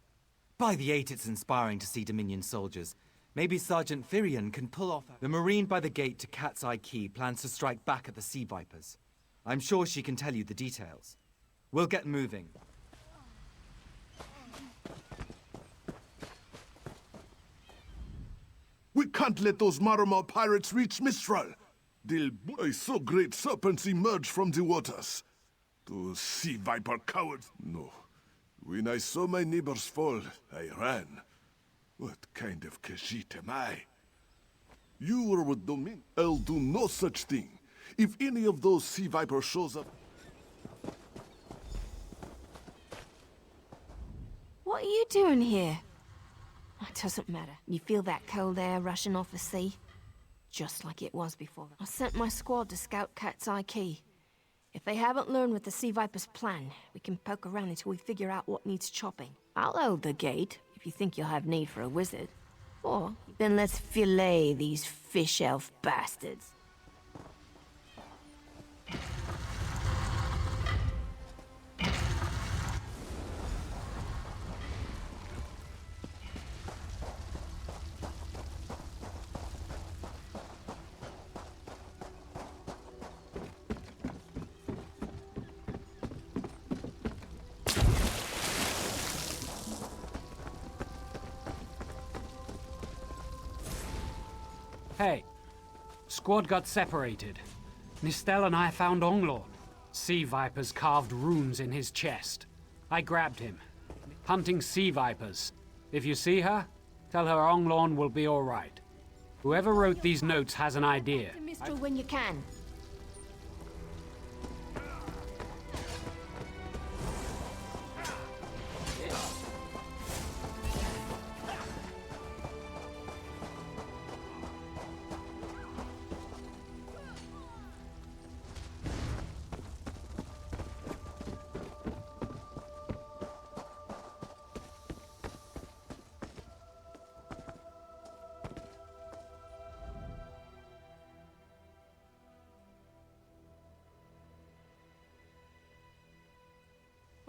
By the 8, it's inspiring to see Dominion soldiers. Maybe Sergeant Firion can pull off... The Marine by the gate to Cat's Eye Key plans to strike back at the sea vipers. I'm sure she can tell you the details. We'll get moving. We can't let those Marmor pirates reach Mistral. I saw great serpents emerge from the waters. Those sea viper cowards. No. When I saw my neighbors fall, I ran. What kind of Khajiit am I? You were with Domin. I'll do no such thing. If any of those sea vipers shows up... What are you doing here? It doesn't matter. You feel that cold air rushing off the sea? Just like it was before. I sent my squad to scout Cat's Eye Key. If they haven't learned what the Sea Viper's plan, we can poke around until we figure out what needs chopping. I'll hold the gate, if you think you'll have need for a wizard. Or, then let's fillet these fish elf bastards. Hey, squad got separated. Nistel and I found Onglor. Sea vipers carved runes in his chest. I grabbed him. Hunting sea vipers. If you see her, tell her Onglorn will be all right. Whoever wrote these notes has an idea. To Mistral when you can.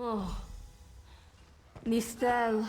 Oh. Nistel.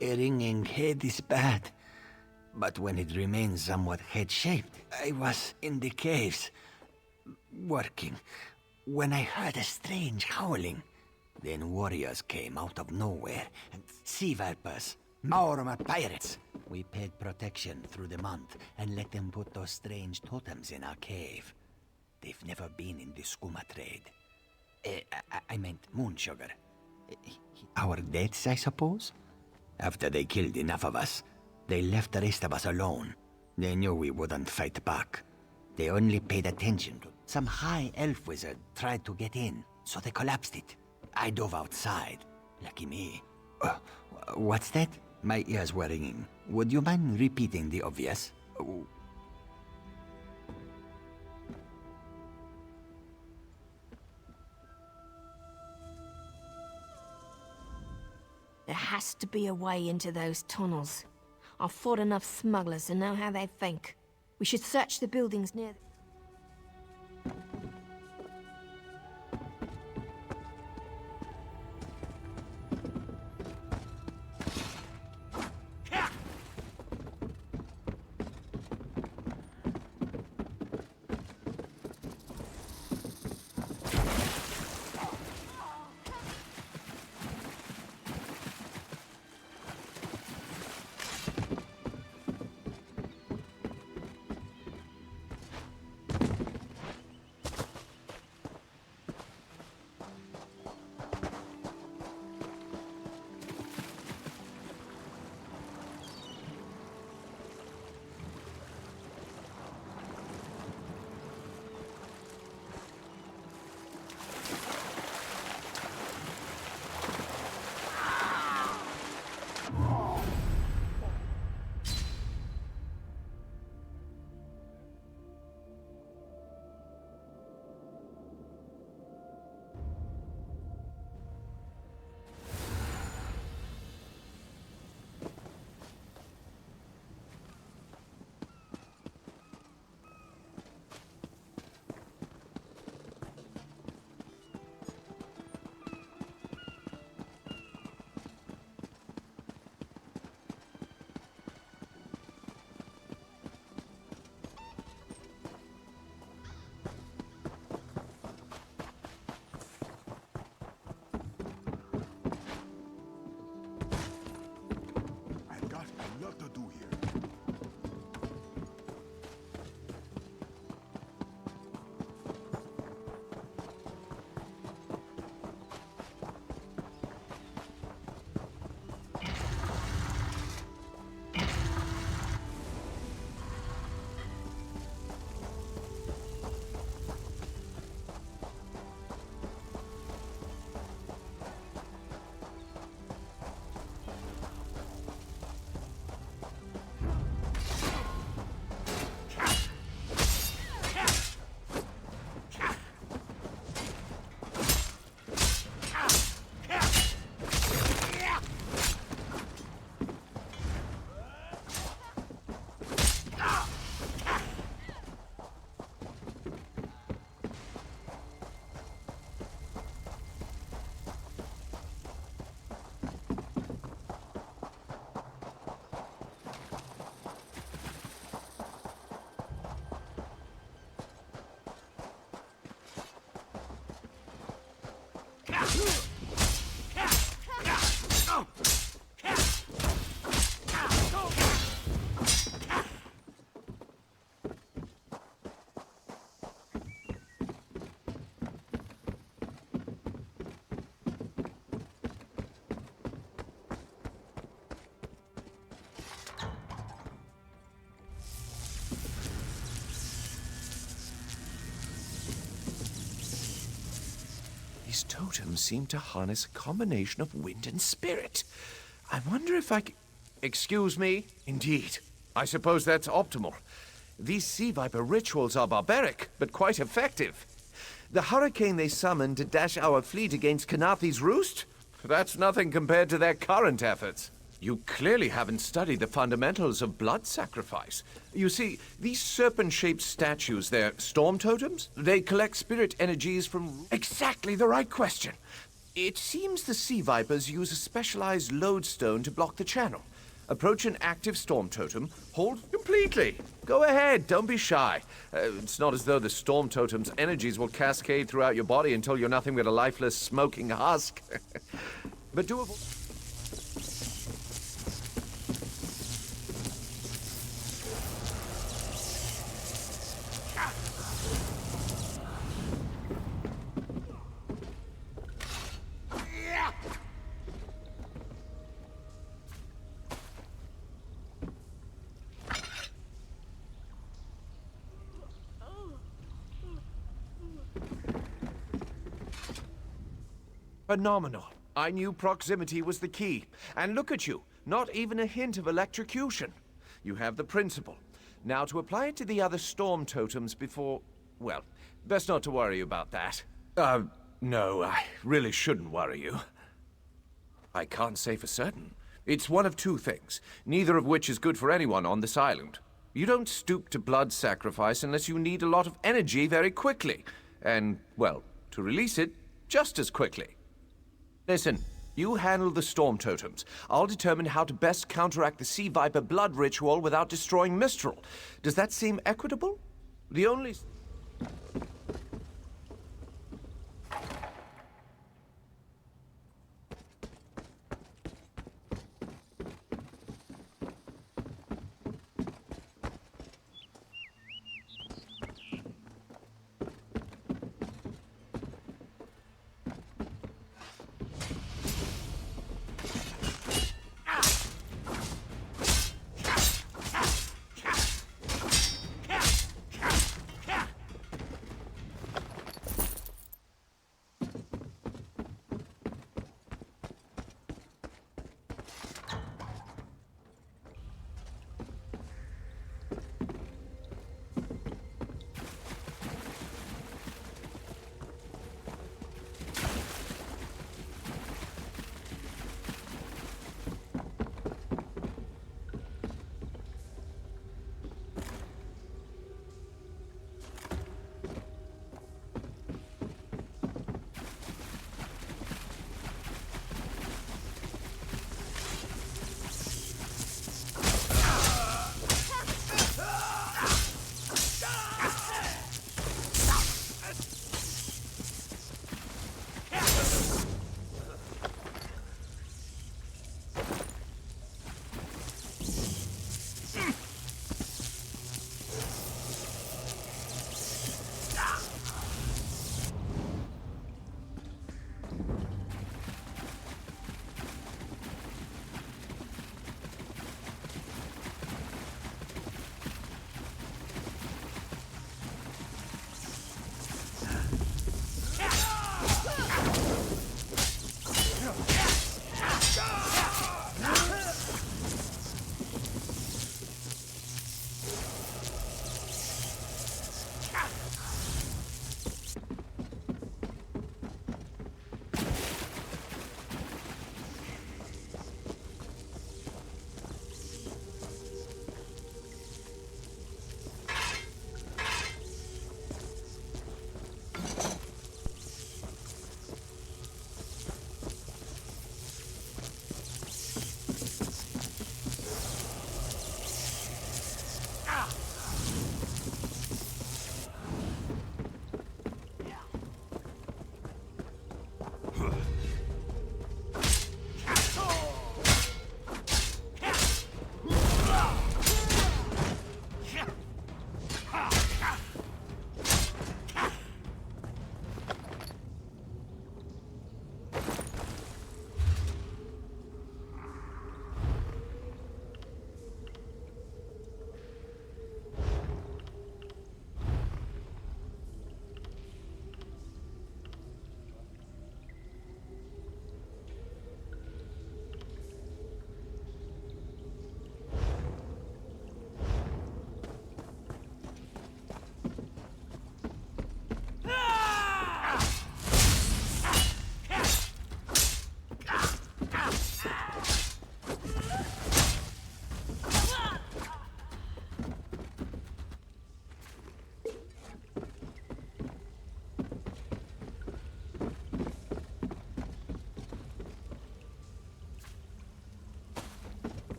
A ringing head is bad, but when it remains somewhat head-shaped, I was in the caves, working, when I heard a strange howling. Then warriors came out of nowhere, and sea vipers, Maorma pirates. We paid protection through the month, and let them put those strange totems in our cave. They've never been in the skooma trade. I meant moon sugar. Our deaths, I suppose? After they killed enough of us, they left the rest of us alone. They knew we wouldn't fight back. They only paid attention to... Some high elf wizard tried to get in, so they collapsed it. I dove outside. Lucky me. What's that? My ears were ringing. Would you mind repeating the obvious? There has to be a way into those tunnels. I've fought enough smugglers to know how they think. We should search the buildings near... These totems seem to harness a combination of wind and spirit. I wonder if I c... Excuse me? Indeed. I suppose that's optimal. These sea viper rituals are barbaric, but quite effective. The hurricane they summoned to dash our fleet against Kanathi's roost? That's nothing compared to their current efforts. You clearly haven't studied the fundamentals of blood sacrifice. You see, these serpent-shaped statues, they're storm totems. They collect spirit energies from... Exactly the right question. It seems the sea vipers use a specialized lodestone to block the channel. Approach an active storm totem, hold completely. Go ahead, don't be shy. It's not as though the storm totem's energies will cascade throughout your body until you're nothing but a lifeless, smoking husk. But doable. Phenomenal. I knew proximity was the key. And look at you, not even a hint of electrocution. You have the principle. Now to apply it to the other storm totems before... well, best not to worry about that. No, I really shouldn't worry you. I can't say for certain. It's one of two things, neither of which is good for anyone on this island. You don't stoop to blood sacrifice unless you need a lot of energy very quickly. And, well, to release it just as quickly. Listen, you handle the storm totems. I'll determine how to best counteract the Sea Viper blood ritual without destroying Mistral. Does that seem equitable? The only...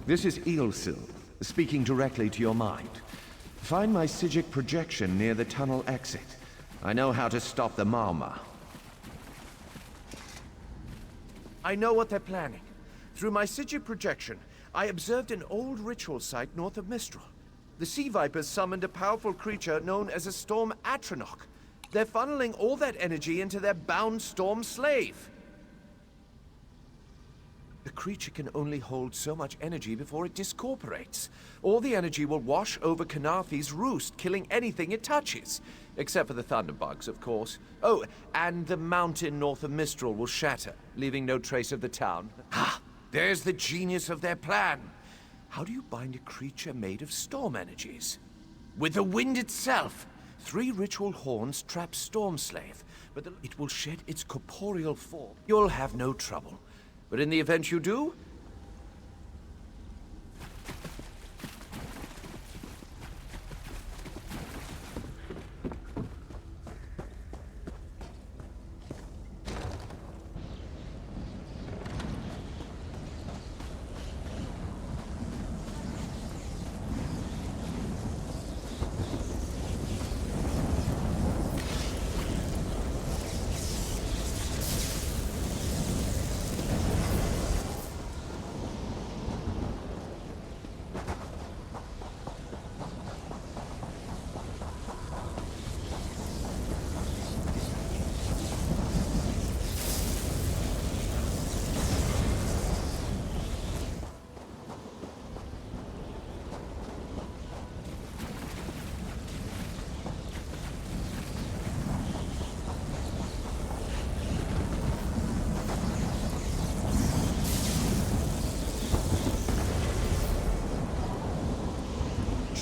This is Eelsil, speaking directly to your mind. Find my Psijic projection near the tunnel exit. I know how to stop the Mauma. I know what they're planning. Through my Psijic projection, I observed an old ritual site north of Mistral. The Sea Vipers summoned a powerful creature known as a Storm Atronach. They're funneling all that energy into their bound Storm Slave. The creature can only hold so much energy before it discorporates. All the energy will wash over Kanathi's roost, killing anything it touches. Except for the thunderbugs, of course. Oh, and the mountain north of Mistral will shatter, leaving no trace of the town. Ha! There's the genius of their plan. How do you bind a creature made of storm energies? With the wind itself. 3 ritual horns trap Storm Slave, but it will shed its corporeal form. You'll have no trouble. But in the event you do,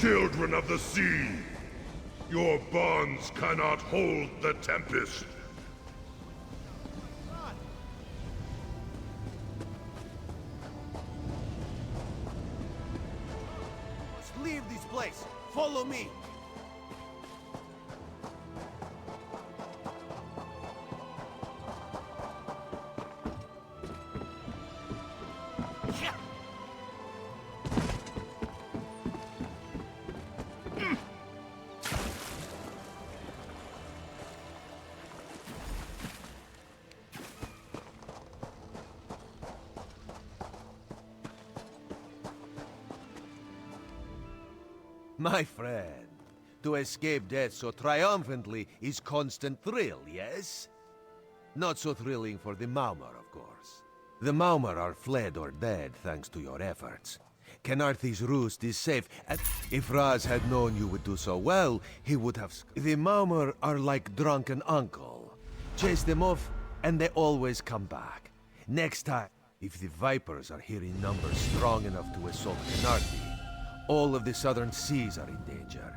Children of the sea, your bonds cannot hold the Tempest. let's leave this place. Follow me. My friend, to escape death so triumphantly is constant thrill, yes? Not so thrilling for the Maumar, of course. The Maumar are fled or dead thanks to your efforts. Kanathi's roost is safe, and if Raz had known you would do so well, he would have... The Maumar are like drunken uncle. Chase them off, and they always come back. Next time, if the Vipers are here in numbers strong enough to assault Kanathi, all of the southern seas are in danger.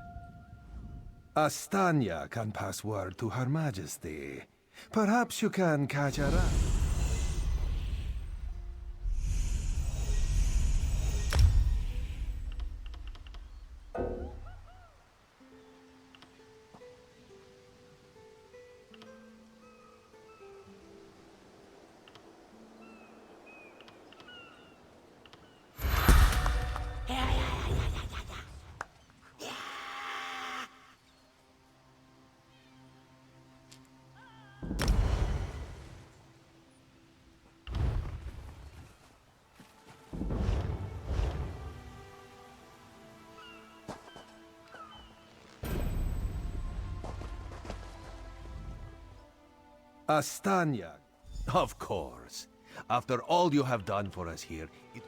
Astanya can pass word to Her Majesty. Perhaps you can catch her up. Astanya. Of course. After all you have done for us here, it...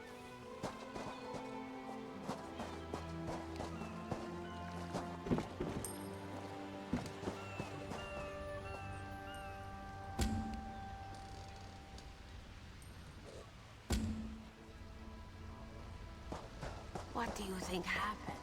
What do you think happened?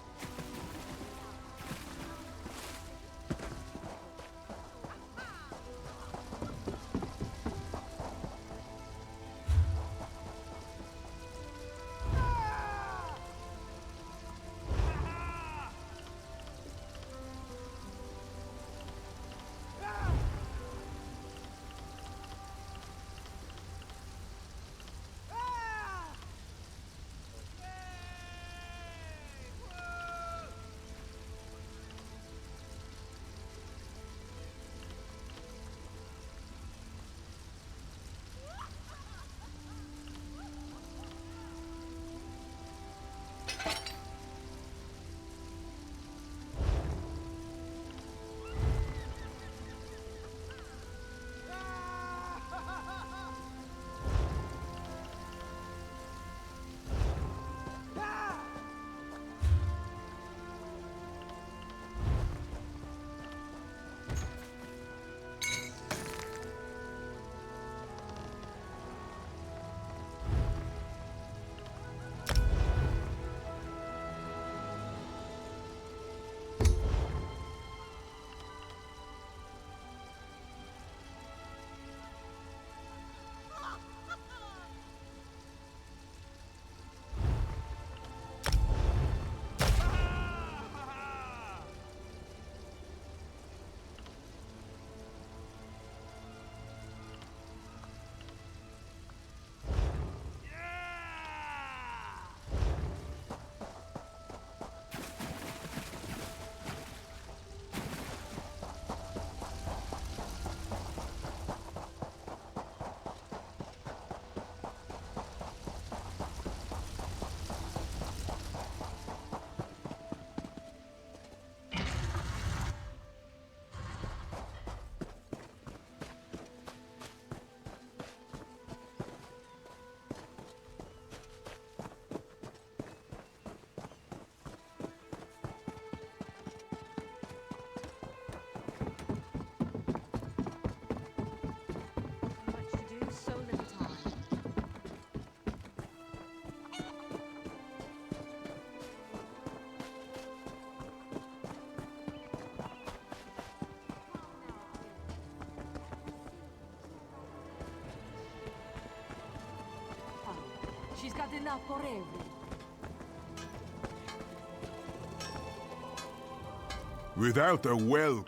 Without a well...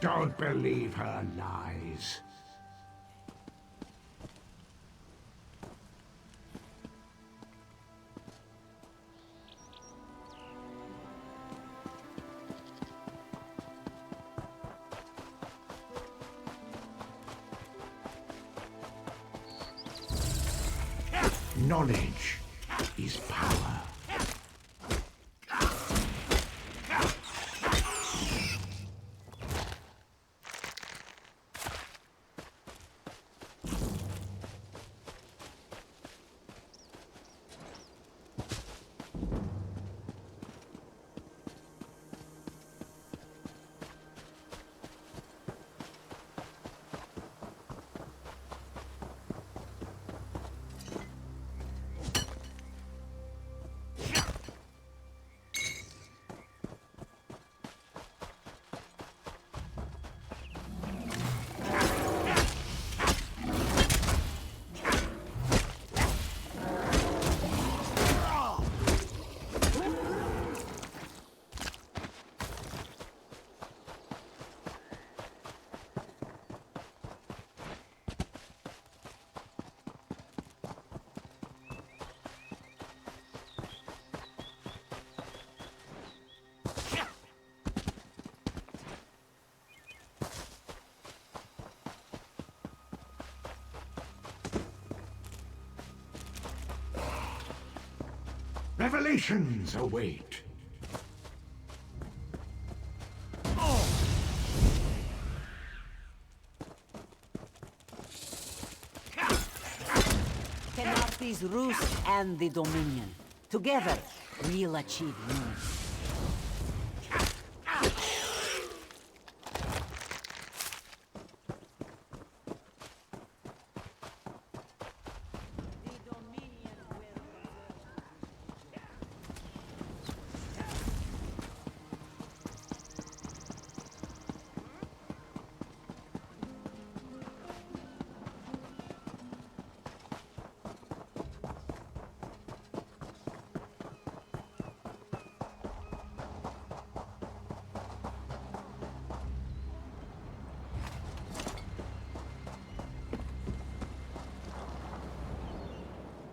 Don't believe her lies. Knowledge is power. Revelations await. Kenarthi's roost and the Dominion. Together, we'll achieve unity.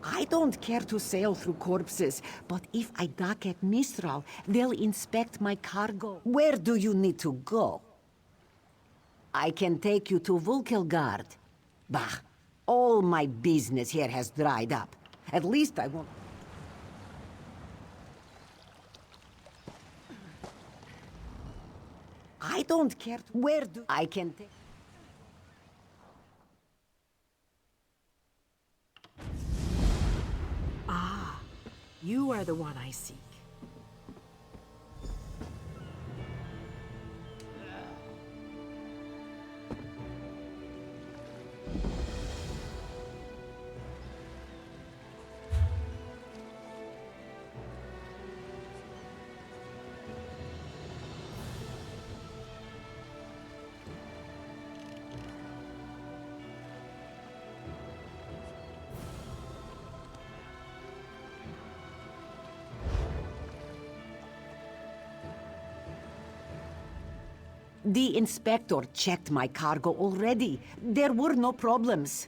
I don't care to sail through corpses, but if I dock at Mistral, they'll inspect my cargo. Where do you need to go? I can take you to Vulkelgard. Bah, all my business here has dried up. At least I won't... don't care. Where do I can take... Ah, you are the one I seek. The inspector checked my cargo already. There were no problems.